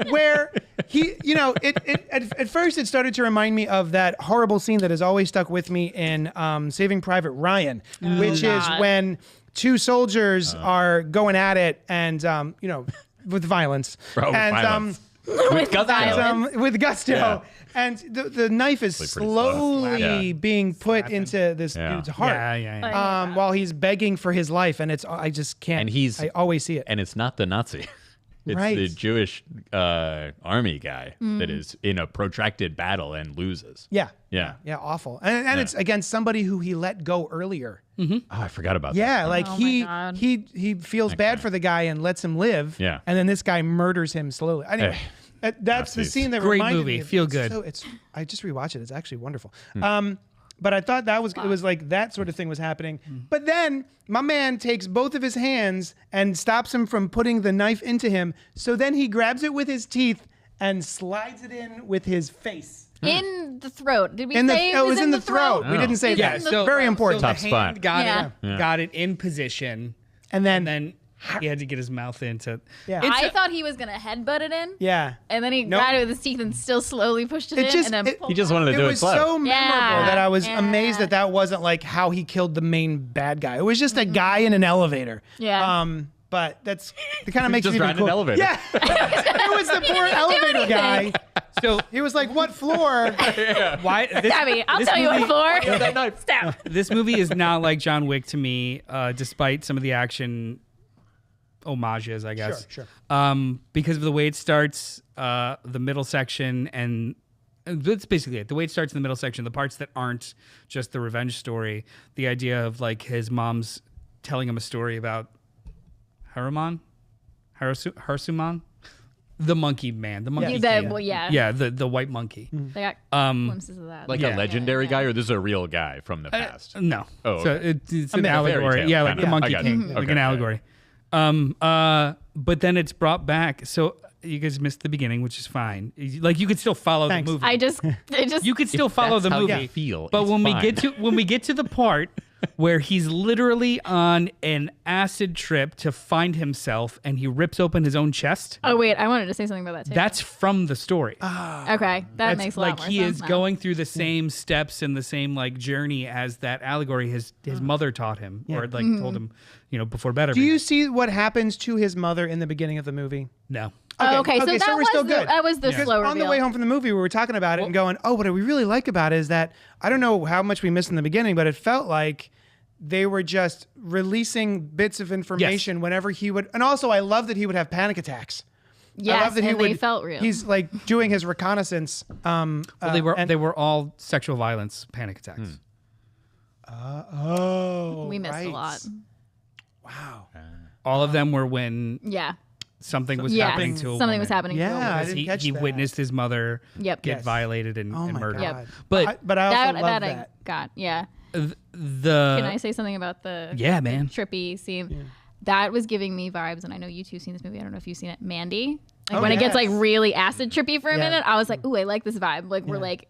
A: where he, you know, at first it started to remind me of that horrible scene that has always stuck with me in Saving Private Ryan, which is
D: God.
A: when 2 soldiers are going at it and, you know, with violence.
C: Bro,
A: and,
C: violence. With gusto.
A: with gusto.
C: Yeah.
A: And the knife is
C: Pretty slow.
A: slowly
C: Yeah.
A: being put into this
C: Yeah.
A: dude's heart.
B: yeah.
A: While he's begging for his life, and I just can't.
C: And
A: I always see it.
C: And it's not the Nazi. It's
A: Right.
C: the Jewish army guy that is in a protracted battle and loses.
A: Yeah,
C: Yeah.
A: awful. And it's against somebody who he let go earlier.
C: Oh, I forgot about
A: Yeah,
C: that.
A: like
D: Oh my
A: he
D: God.
A: he feels bad for the guy and lets him live.
C: Yeah.
A: and then this guy murders him slowly. Anyway, that's the
C: Nazis.
A: scene that
B: Great
A: reminded
B: movie.
A: me.
B: Feel good.
A: So I just rewatched it. It's actually wonderful. But I thought it was like that sort of thing was happening. But then my man takes both of his hands and stops him from putting the knife into him. So then he grabs it with his teeth and slides it in with his face.
D: in the throat. Did we
A: In the
D: say
A: it was in the throat. We
C: Oh.
A: didn't say
B: Yeah,
A: that.
B: so
A: Very important.
B: So
C: Top
B: the
C: spot.
B: hand got
D: Yeah.
B: it, got it in position,
A: and
B: and then he had to get his mouth into.
A: Yeah.
B: It's
D: I
B: a-
D: thought he was gonna headbutt it in.
A: yeah.
D: And then he
A: Nope.
D: grabbed it with his teeth and still slowly pushed it,
A: It
D: in.
A: just-
D: and then
A: it-
D: pulled
C: He just wanted to
A: It
C: do it
A: was
C: slow.
A: so memorable
D: Yeah.
A: that I was
D: Yeah.
A: amazed that wasn't like how he killed the main bad guy. It was just a guy in an elevator.
D: Yeah.
A: but that kind of makes
C: Just
A: it even
C: riding an
A: cool.
C: elevator.
A: Yeah, it was the poor elevator guy.
B: So
A: He was like, "What floor?"
B: why? This,
D: Gabby, I'll
B: this
D: tell you
B: movie-
D: what for.
C: That knife.
D: Stab.
B: This movie is not like John Wick to me, despite some of the action homages, I guess.
A: Sure.
B: Because of the way it starts, the middle section, and that's basically it. The way it starts in the middle section, the parts that aren't just the revenge story, the idea of like his mom's telling him a story about Harasuman, the monkey man, the monkey. king. Yeah, the white monkey.
D: They got glimpses of that.
C: Like
B: Yeah.
C: a legendary guy, or this is a real guy from the past?
B: No.
C: Oh,
B: So
C: okay.
B: it's
A: A
B: an
A: myth.
B: allegory.
C: Fairy tale,
B: Yeah, like
C: kinda.
B: the monkey
C: I got
B: king,
C: you.
B: like
C: Okay,
B: an
C: yeah.
B: allegory. But then it's brought back. So you guys missed the beginning, which is fine. Like you could still follow
A: Thanks.
B: the movie.
D: I just
B: You could still follow the
C: That's how
B: movie.
C: you feel.
B: But
C: It's
B: when
C: fine.
B: we get to the part where he's literally on an acid trip to find himself and he rips open his own chest,
D: Oh wait, I wanted to say something about that too.
B: that's from the story.
D: Okay, that
B: That's
D: makes a lot
B: like
D: more
B: he
D: sense
B: is
D: now.
B: going through the same steps and the same like journey as that allegory his mother taught him or like told him, before bed.
A: Do you see what happens to his mother in the beginning of the movie?
B: No.
D: Oh, okay, so
A: so
D: that
A: we're still
D: was
A: good.
D: that was the
A: Because
D: slow
A: on the
D: reveal.
A: way home from the movie, we were talking about it and going, "Oh, what we really like about it is that I don't know how much we missed in the beginning, but it felt like they were just releasing bits of information whenever he would." And also, I love that he would have panic attacks. I
D: Yes,
A: love that he
D: and
A: would.
D: they felt real.
A: He's like doing his reconnaissance.
B: Well, they were all sexual violence panic attacks.
D: we missed
A: right.
D: a lot.
A: Wow.
B: All of them were when
D: Yeah.
B: something was
D: Yes.
B: happening to a
D: Something was
B: woman.
D: happening.
A: Yeah,
D: to a
A: I
D: woman.
A: didn't
B: He,
A: catch
B: he
A: that.
B: witnessed his mother
D: Yep.
B: get
A: Yes.
B: violated and,
A: Oh
B: and
A: my
B: murdered.
A: God.
D: Yep.
B: But
A: But I also
D: That
A: love
D: that
A: that.
D: I got. Yeah.
B: the
D: Can I say something about the
B: Yeah, man.
D: trippy scene? That was giving me vibes, and I know you two have seen this movie. I don't know if you've seen it. Mandy. Like
A: Oh,
D: when it gets like
A: yes.
D: really acid trippy for a
A: Yeah.
D: minute, I was like, ooh, I like this vibe. Like we're like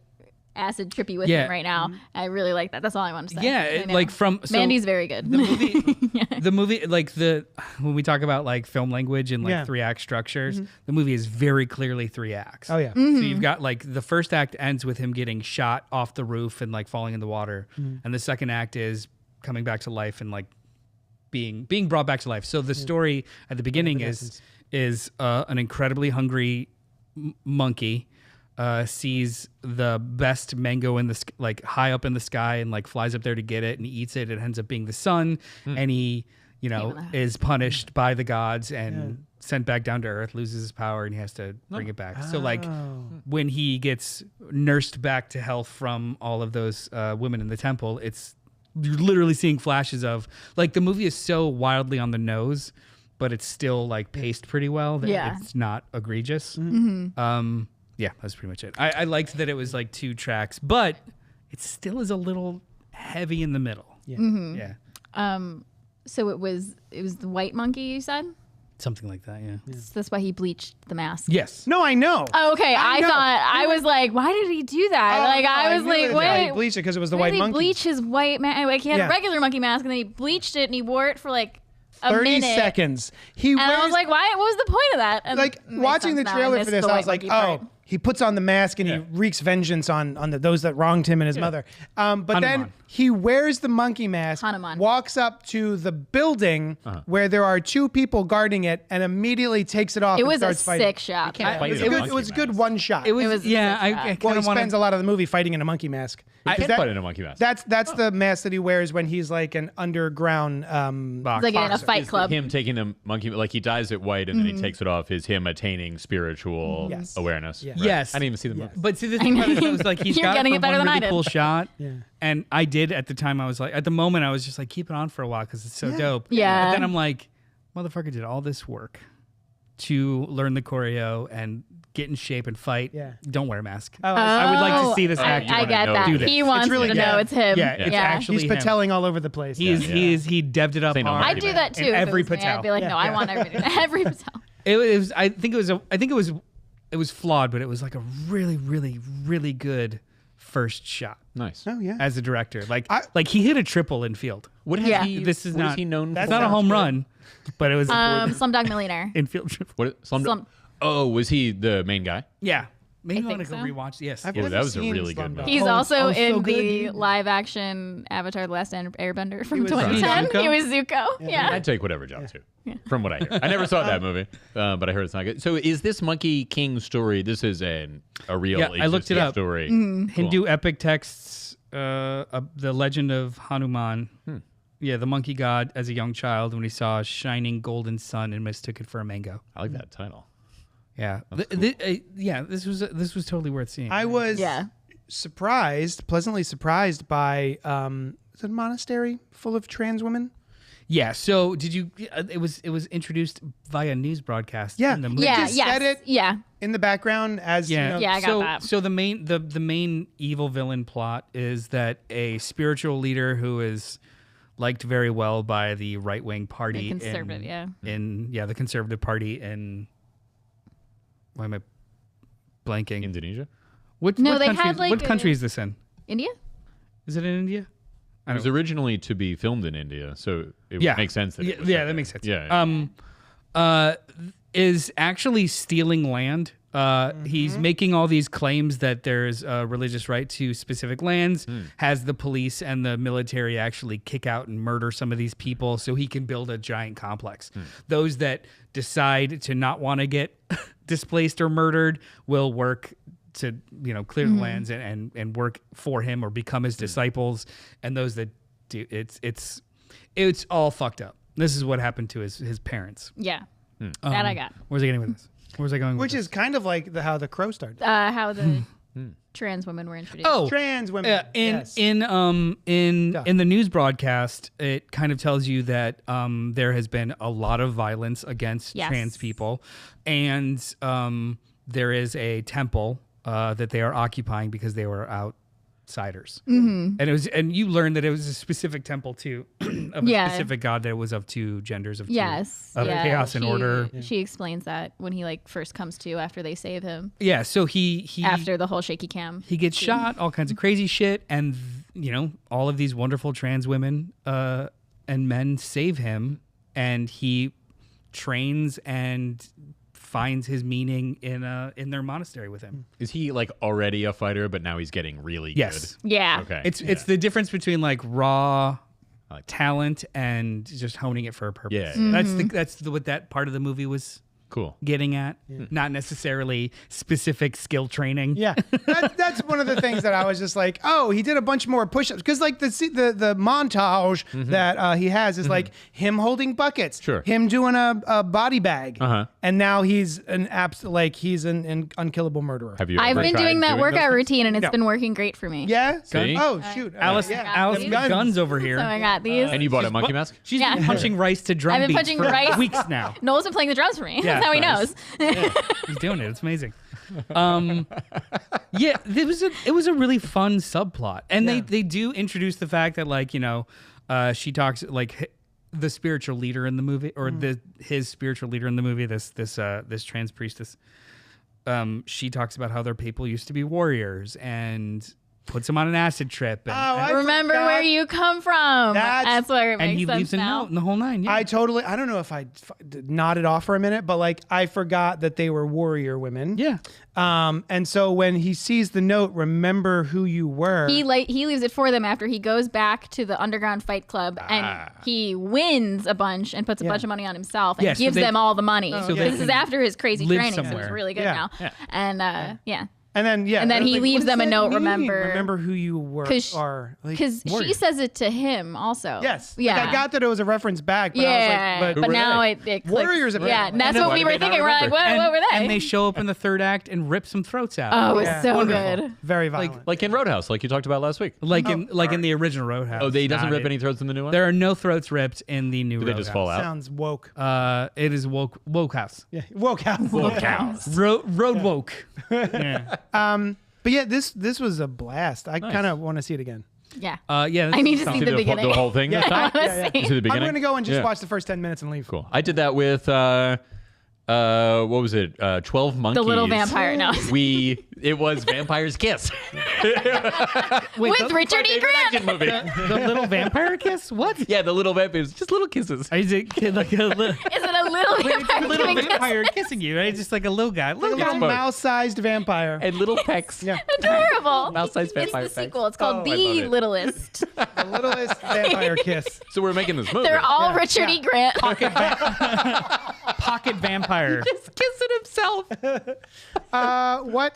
D: acid trippy with
B: Yeah.
D: him right now. I really like that. That's all I want to say.
B: Yeah,
D: I
B: it-
D: know.
B: like from so
D: Mandy's very good.
B: the movie like when we talk about like film language and like
A: Yeah.
B: 3-act structures, the movie is very clearly 3 acts.
A: Oh yeah.
B: So you've got like the first act ends with him getting shot off the roof and like falling in the water, and the second act is coming back to life and like being brought back to life. So the story at the beginning is an incredibly hungry monkey sees the best mango in the like high up in the sky and like flies up there to get it and he eats it. It ends up being the sun, and he is punished by the gods and sent back down to earth, loses his power, and he has to bring it back. So like when he gets nursed back to health from all of those women in the temple, you're literally seeing flashes of like the movie is so wildly on the nose, but it's still like paced pretty well that
D: Yeah.
B: it's not egregious. Yeah, that's pretty much it. I liked that it was like 2 tracks, but it still is a little heavy in the middle. Yeah.
D: So it was the white monkey you said?
B: Something like that, yeah.
D: So that's why he bleached the mask.
B: Yes.
A: No, I know.
D: Oh, okay, I
A: know.
D: thought I was like, why did he do that? like
A: no,
D: I was
A: knew
D: like,
A: that he
D: wait,
A: bleached it because it was the
D: why
A: white
D: did he
A: monkey.
D: bleach his white mask? Like he had
A: Yeah.
D: a regular monkey mask, and then he bleached it, and he wore it for like a
A: 30
D: minute.
A: seconds. He
D: And
A: wears
D: I was like, why? What was the point of that? And
A: like
D: it makes
A: watching the
D: sense now.
A: trailer
D: missed
A: for this,
D: the
A: I was
D: white
A: like,
D: monkey part.
A: he puts on the mask and he wreaks vengeance on those that wronged him and his mother. But then
B: Hanuman.
A: he wears the monkey mask,
D: Hanuman.
A: walks up to the building where there are 2 people guarding it, and immediately takes it off.
D: It
A: and
D: was a
A: starts fighting.
D: sick shot.
C: can't fight
A: It was
C: in a
A: good.
C: monkey
A: It was a good
C: mask.
A: one shot.
B: It was
D: was a
B: yeah,
D: sick
B: I
D: shot.
B: kind
A: well, he
B: of wanted
A: spends a lot of the movie fighting in a monkey mask.
C: I
A: Because
C: can put in a monkey mask.
A: That's the mask that he wears when he's like an underground
B: box.
D: It's like in a
A: boxer.
D: fight club.
C: Him taking a monkey, like he dyes it white and then he takes it off, is him attaining spiritual
A: Yes.
C: awareness.
A: Yeah.
C: Right.
B: Yes.
C: I didn't even see the movie.
B: But see, the thing about it was like he's
D: You're
B: got
D: getting
B: it
D: it
B: for
D: better
B: one
D: than I
B: really
D: did.
B: cool shot, and I did at the time. I was like, at the moment, I was just like, keep it on for a while because it's so dope.
D: Yeah.
B: But then I'm like, motherfucker did all this work to learn the choreo and get in shape and fight.
A: Yeah.
B: Don't wear a mask.
A: Oh,
B: I would like to see this
D: I,
B: actor.
D: I get
C: know
D: that.
B: do this.
D: He wants
A: really
D: you to
A: good.
D: know it's him.
B: Yeah, it's actually
A: he's
B: him.
A: patelling all over the place.
B: He devved it up
C: Say no
B: hard.
C: more.
D: I'd do that too.
B: And
D: if it
B: every
D: was me.
B: patel.
D: I'd be like,
A: Yeah,
D: no, I
A: yeah.
D: want everything. Every patel.
B: It was. I think it was flawed, but it was like a really, really, really good first shot
C: Nice.
A: Oh yeah.
B: as a director. Like he hit a triple in field.
C: What has
D: Yeah.
C: he?
B: This is
C: what
B: not.
C: Is he known
A: That's
B: It's not a
C: for?
B: home run, but it was
D: Slumdog Millionaire.
B: infield triple.
C: What?
D: Slum-
C: Oh, was he the main guy?
B: Yeah. Maybe I want to
D: think
B: go
D: so.
B: rewatch. Yes.
A: I've
C: Yeah,
A: never
C: that was a
A: seen
C: really good
A: Slumdog.
C: movie.
D: He's also
A: so
D: in
A: good,
D: the
A: dude.
D: live-action Avatar: The Last Airbender from
A: was
D: 2010.
B: Zuko?
D: He was Zuko. Yeah.
C: I'd take whatever job too, from what I hear. I never saw that movie, but I heard it's not good. So is this Monkey King story? This is a real
B: Yeah, I looked it
C: existing
B: up.
C: story.
D: Mm-hmm.
C: Cool.
B: Hindu epic texts, the legend of Hanuman. Yeah, the monkey god as a young child when he saw a shining golden sun and mistook it for a mango.
C: I like that title.
B: Yeah, this was totally worth seeing.
A: I was
D: Yeah.
A: pleasantly surprised by is it a monastery full of trans women?
B: Yeah. So did you? It was introduced via news broadcast.
A: Yeah.
B: In the movie.
A: They
D: Yeah.
A: just said it
D: Yeah.
A: in the background as
B: Yeah.
A: you know,
D: Yeah, I got
B: so,
D: that.
B: So the main evil villain plot is that a spiritual leader who is liked very well by the right wing party,
D: The conservative,
B: the conservative party in. Why am I blanking?
C: Indonesia?
B: What
D: No, they
B: country,
D: had, like,
B: what
D: a-
B: country is this in?
D: India?
B: Is it in India?
C: It was originally to be filmed in India, so it
B: Yeah.
C: would make sense that it was
B: yeah,
C: set
B: that
C: there.
B: makes sense.
C: Yeah.
B: Is actually stealing land. He's making all these claims that there's a religious right to specific lands, has the police and the military actually kick out and murder some of these people so he can build a giant complex. Those that decide to not want to get displaced or murdered will work to clear the lands and work for him or become his disciples, and those that do it's all fucked up. This is what happened to his parents.
D: Yeah. That I got.
B: Where's I getting with this? Where's I going with
A: which
B: this?
A: is kind of like how the Crow started.
D: How the trans women were introduced.
B: Oh,
A: Trans women. yes.
B: in the news broadcast, it kind of tells you that there has been a lot of violence against
D: Yes.
B: trans people, and there is a temple that they are occupying because they were outsiders.
D: Mm-hmm.
B: And you learned that it was a specific temple too, of a
D: Yeah.
B: specific god that was of two genders of
D: Yes.
B: two, of
D: yeah.
B: chaos and order.
D: She explains that when he first comes to after they save him.
B: Yeah, so he
D: After the whole shaky cam.
B: he gets shot, all kinds of crazy shit, and all of these wonderful trans women and men save him, and he trains and finds his meaning in their monastery with him.
C: Is he like already a fighter, but now he's getting really
B: Yes.
D: Yeah.
C: good? Okay.
B: It's the difference between like raw
C: I like that.
B: talent and just honing it for a purpose.
C: Yeah.
D: Mm-hmm.
B: That's what that part of the movie was
C: Cool.
B: getting at, not necessarily specific skill training.
A: Yeah, that's one of the things that I was just like, oh, he did a bunch more push-ups because like the montage that he has is like him holding buckets,
C: Sure.
A: him doing a body bag,
C: Uh-huh.
A: and now he's an he's an unkillable murderer.
C: Have you?
D: I've
C: ever
D: been
C: tried
D: doing that
C: those
D: workout
C: things?
D: routine and it's
A: No.
D: been working great for me.
A: Yeah.
C: See?
A: Oh shoot,
B: Alice,
A: yeah.
B: Alice
D: Guns.
B: Guns over here.
D: So I got these.
C: And you bought a monkey mask?
B: She's
D: Yeah.
B: been punching rice to drum
D: I've been
B: beats
D: punching
B: for
D: rice.
B: weeks now.
D: Noel's been playing the drums for me.
B: Yeah,
D: That's how he
B: nice.
D: knows.
B: He's doing it. It's amazing. Yeah, it was a really fun subplot, and they do introduce the fact that she talks like the spiritual leader in the movie, or his spiritual leader in the movie, this trans priestess. She talks about how their people used to be warriors and puts him on an acid trip. And,
A: I
D: Remember
A: forgot.
D: where you come from. That's where it
B: and
D: makes
B: he
D: sense
B: leaves a
D: now.
B: note in the whole nine. Yeah.
A: I don't know if I nodded off for a minute, but like I forgot that they were warrior women.
B: yeah.
A: And so when he sees the note, remember who you were.
D: He leaves it for them after he goes back to the underground fight club and he wins a bunch and puts a bunch of money on himself and
B: Yeah, so
D: gives
B: they-
D: them all the money.
B: so they
D: This is
B: can
D: after his crazy
B: live
D: training, so
B: somewhere.
D: it's really good
A: Yeah.
D: now. And yeah.
A: And then
D: he
A: like,
D: leaves
A: what
D: them
A: does
D: a
A: that
D: note,
A: mean?
D: remember
A: who you were.
D: Because
A: Like,
D: she
B: warrior.
D: says it to him also.
A: yes.
D: Yeah.
A: Like, I got that it was a reference back, but
D: yeah.
A: I was like,
C: were
D: now
C: they?
D: it clicks.
A: Warriors apparently.
D: Yeah, and that's
C: And
D: what
C: why
D: we
C: did
D: were
C: they not
D: thinking. We're like,
C: remember?
D: what were they?
B: And they show up in the third act and rip some throats out.
D: Oh, it was
A: Yeah.
D: so
B: Wonderful.
D: good.
A: very violent.
C: Like in Roadhouse, like you talked about last week.
B: Like in the original Roadhouse.
C: Oh, he doesn't
B: Not
C: rip
B: it.
C: any throats in the new one?
B: There are no throats ripped in the new
C: Do they
B: Roadhouse.
C: just fall out?
A: Sounds woke.
B: It is woke house.
A: Yeah, woke out.
B: Road woke. Yeah.
A: But yeah, this was a blast. I kind of want to see it again.
D: Yeah.
B: Yeah.
D: I need to
B: sounds-
D: see the beginning.
C: The whole thing?
A: Yeah.
C: this time?
D: Honestly.
C: You see the
A: I'm
C: beginning?
A: going to go and just
C: Yeah.
A: watch the first 10 minutes and leave.
C: Cool. I did that with what was it? 12 Monkeys.
D: The little vampire. No.
C: We It was Vampire's Kiss.
D: With Richard E. Grant.
C: Movie.
B: The little vampire kiss? What?
C: Yeah, the little vampires, just little kisses.
B: Is it like a little,
D: Is it a little vampire
B: little
D: giving
B: vampire kissing you, right? Just like a little guy. Little
A: Little
B: guy.
A: mouse-sized vampire.
C: And little pecks.
A: Yeah.
D: Adorable.
C: Mouse-sized vampire
D: It's the
C: effect.
D: sequel. It's called
C: Oh, I
D: The
C: love it.
D: Littlest.
A: The littlest vampire kiss.
C: So we're making this movie.
D: They're all
A: Yeah.
D: Richard E. Grant.
B: Pocket vampire.
C: just kissing himself.
A: What?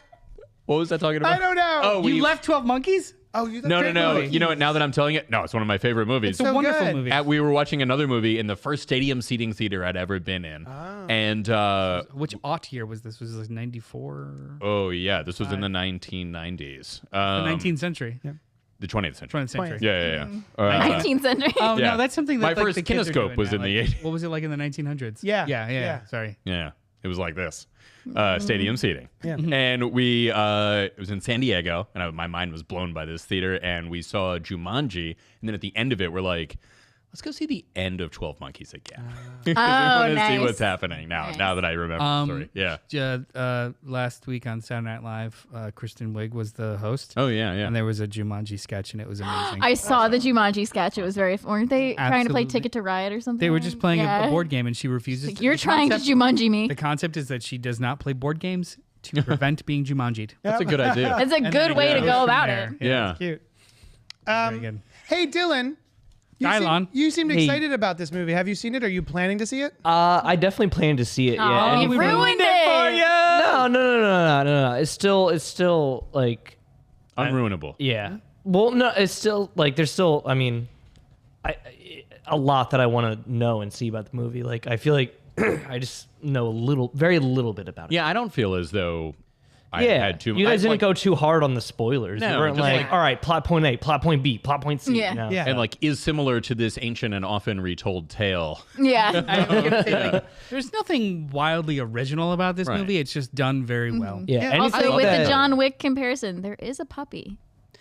C: What was that talking about?
A: I don't know.
C: Oh,
B: You left 12 Monkeys?
A: Oh, you
C: No. You know what? Now that I'm telling it, no, it's one of my favorite movies.
B: It's a
A: So
B: wonderful
A: good.
B: movie.
C: We were watching another movie in the first stadium seating theater I'd ever been in. And,
B: Which year was this? Was it like 94?
C: oh, yeah, this was in the 1990s.
B: The 19th century.
C: The 20th century.
B: 20th century.
C: Yeah.
D: 19th century.
B: Oh,
C: Yeah.
B: no, that's something that
C: My
B: like,
C: first
B: the kids are
C: kinescope
B: doing
C: was
B: now.
C: in the
B: Like,
C: 80s.
B: What was it like in the 1900s?
A: Yeah.
B: Yeah. Sorry.
C: Yeah, it was like this. Stadium seating.
A: Yeah.
C: And we, it was in San Diego, and my mind was blown by this theater, and we saw Jumanji, and then at the end of it, we're like, let's go see the end of 12 Monkeys again.
D: Oh,
C: I want to see
D: nice.
C: what's happening now,
D: Nice.
C: now that I remember the story. Yeah.
B: Last week on Saturday Night Live, Kristen Wiig was the host.
C: Oh, yeah.
B: And there was a Jumanji sketch, and it was amazing.
D: I saw the Jumanji sketch. It was very. Weren't they trying to play
B: Absolutely.
D: Ticket to Ride or something?
B: They were just playing
D: Yeah.
B: a board game, and she refuses.
D: Like, you're trying to Jumanji me.
B: The concept is that she does not play board games to prevent being Jumanji'd.
C: That's a good idea.
D: It's a good way to
B: goes
D: go
B: from
D: about
B: there.
D: it.
C: Yeah.
A: Cute.
B: Very good.
A: Hey, Dylan.
B: Dylon.
A: You seemed
E: Hey.
A: excited about this movie. Have you seen it? Are you planning to see it?
E: I definitely plan to see it.
D: Oh,
E: Yeah.
D: you
E: And-
D: ruined it.
E: No. It's still like,
C: Unruinable.
E: yeah. Well, no, it's still like there's still. I mean, a lot that I want to know and see about the movie. Like I feel like I just know very little bit about it.
C: Yeah, I don't feel as though I
E: Yeah,
C: had too much.
E: you guys didn't go too hard on the spoilers.
C: No,
E: you weren't
C: just
E: like,
C: like-
E: all right, plot point A, plot point B, plot point C.
D: Yeah.
E: No.
A: Yeah.
C: And like is similar to this ancient and often retold tale.
D: Yeah.
B: There's nothing wildly original about this
C: Right.
B: movie. It's just done very well.
E: Yeah.
A: Yeah,
E: anything
D: Also, with
E: that-
D: the John Wick comparison, there is a puppy.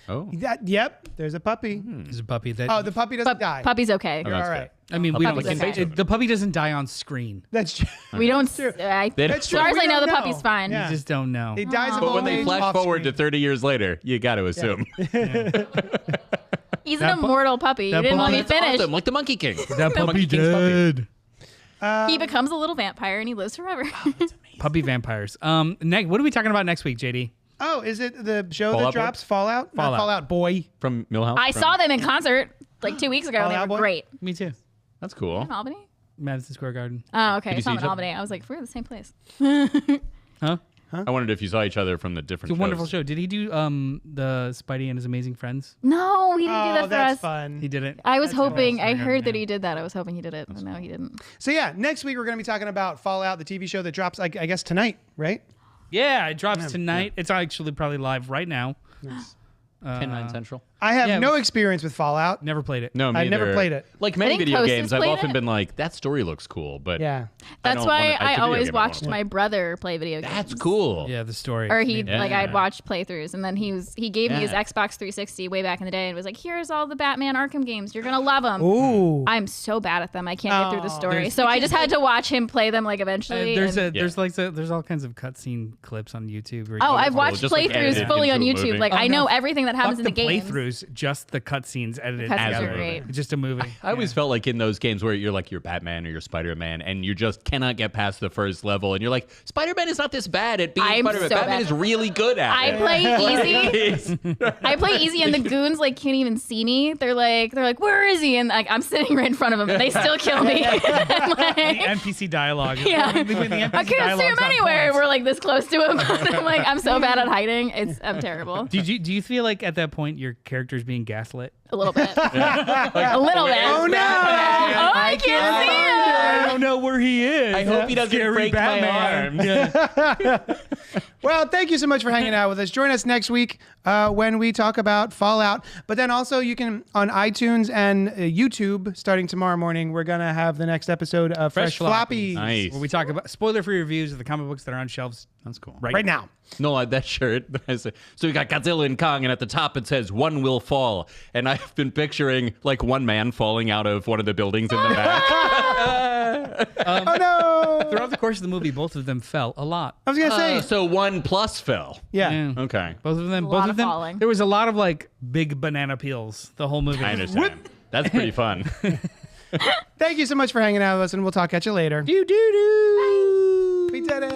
C: Oh.
A: Yep. There's a puppy.
B: There's a puppy that.
A: Oh, the puppy doesn't die.
D: Puppy's okay.
A: You're
C: that's
A: all
C: good.
A: right.
B: I mean, we don't.
D: Puppy's okay.
B: The puppy doesn't die on screen.
A: That's true.
D: We don't.
A: true.
D: As
A: That's true.
D: far as
A: We
D: I know,
A: don't
D: the puppy's fine.
A: Yeah.
B: You just don't know.
A: He dies of
C: But
A: old
C: when they
A: age
C: flash
A: off
C: forward to
A: screen.
C: 30 years later, you got to assume.
D: He's
B: That
D: an immortal puppy. You
B: that
D: didn't let
B: puppy-
D: me
C: That's
D: finish.
C: awesome, like the Monkey King.
B: That
C: Monkey
B: puppy
C: King's puppy.
D: He becomes a little vampire and he lives forever.
B: Puppy vampires. What are we talking about next week, JD?
A: Oh, is it the show
C: Fallout
A: that
C: Boy?
A: drops? Fallout? Not
B: Fallout.
A: Fallout Boy.
C: From Millhouse.
D: I saw them in concert like 2 weeks ago.
A: Oh,
D: They
A: yeah,
D: were
A: boy?
D: great.
B: Me too.
C: That's cool.
D: In Albany?
B: Madison Square Garden.
D: Oh, okay.
C: you
D: It's
C: see
D: not
C: each
D: in
C: other?
D: Albany. I was like, we're in the same place.
B: Huh?
C: I wondered if you saw each other from the different
B: It's a wonderful
C: shows.
B: show. Did he do the Spidey and His Amazing Friends?
D: No, he didn't do
A: Oh,
D: that for
A: that's
D: us.
A: fun.
B: He did it.
D: I was hoping. I
B: awesome.
D: heard that
B: Yeah.
D: he did that. I was hoping he did it, but no, he didn't.
A: So yeah, next week we're going to be talking about Fallout, the TV show that drops, I guess, tonight, right?
B: Yeah, it drops tonight. It's actually probably live right now.
C: 10/9 Central.
A: I have
B: Yeah,
A: no experience with Fallout.
B: Never played it.
C: No, me
A: I never
C: either.
A: played it.
C: Like many
D: think
C: video
D: Toast
C: games,
D: has
C: I've
D: played
C: often
D: it.
C: been like, that story looks cool, but
A: Yeah.
D: That's
C: don't
D: why
C: wanna- it's a
D: I
C: video
D: always
C: game I wanna
D: watched
C: play.
D: my brother play video games.
C: that's cool.
B: Yeah, the story.
D: Or he
C: Yeah.
D: like I'd watch playthroughs, and then he gave me his
C: Yeah.
D: Xbox 360 way back in the day, and was like, "Here's all the Batman Arkham games. You're gonna love them."
A: Ooh.
D: I'm so bad at them. I can't get through the
A: Oh.
D: story,
B: There's-
D: so I just had to watch him play them like eventually.
B: there's
D: and-
B: there's all kinds of cutscene clips on YouTube. Where you
D: oh,
B: can
D: I've
B: go
D: watched
C: just, like,
D: playthroughs
C: edited
D: fully on
C: into a
D: YouTube.
C: movie.
D: Like
B: Oh,
D: I know
B: no.
D: everything that happens
B: Fuck
D: in the games.
B: playthroughs, just the cutscenes edited
D: The cutscenes
B: together.
D: are great.
B: It's just a movie.
C: I always felt like in those games where you're like you're Batman or you're Spider-Man and you just cannot get past the first level and you're like, Spider-Man is not this bad at being
D: I'm
C: Spider-Man.
D: so
C: Batman
D: bad.
C: is really good at
D: I
C: it.
D: play easy. I play easy, and the goons like can't even see me. They're like, where is he? And like I'm sitting right in front of him, and they still kill me. I'm
B: The
D: like,
B: NPC dialogue.
D: Yeah.
B: When the NPC
D: I can't see
B: dialogue's
D: him
B: on
D: anywhere.
B: point.
D: We're like this close to him. I'm like, I'm so bad at hiding. I'm terrible.
B: Do you feel like at that point your character's being gaslit?
D: A little bit. A little bit.
A: Oh no!
D: Oh, I can't see him.
B: I don't know where he is.
C: I hope he doesn't
B: Scary
C: break
B: Batman.
C: my arm.
A: Well, thank you so much for hanging out with us. Join us next week when we talk about Fallout. But then also you can, on iTunes and YouTube, starting tomorrow morning, we're going to have the next episode of Fresh Floppies.
C: Nice.
B: Where we talk about spoiler-free reviews of the comic books that are on shelves
C: That's cool.
A: Right now.
C: No, that shirt. So we got Godzilla and Kong, and at the top it says "One will fall," and I've been picturing like one man falling out of one of the buildings in the back.
A: Oh no!
B: Throughout the course of the movie, both of them fell a lot.
A: I was gonna say,
C: So 1+ fell.
A: yeah.
C: Okay.
B: Both of them.
D: A
B: Both
D: lot
B: of
D: of
B: them.
D: falling.
B: There was a lot of like big banana peels the whole movie.
C: I understand. That's pretty fun.
A: Thank you so much for hanging out with us, and we'll talk at you later.
B: Do do do.
A: We did it.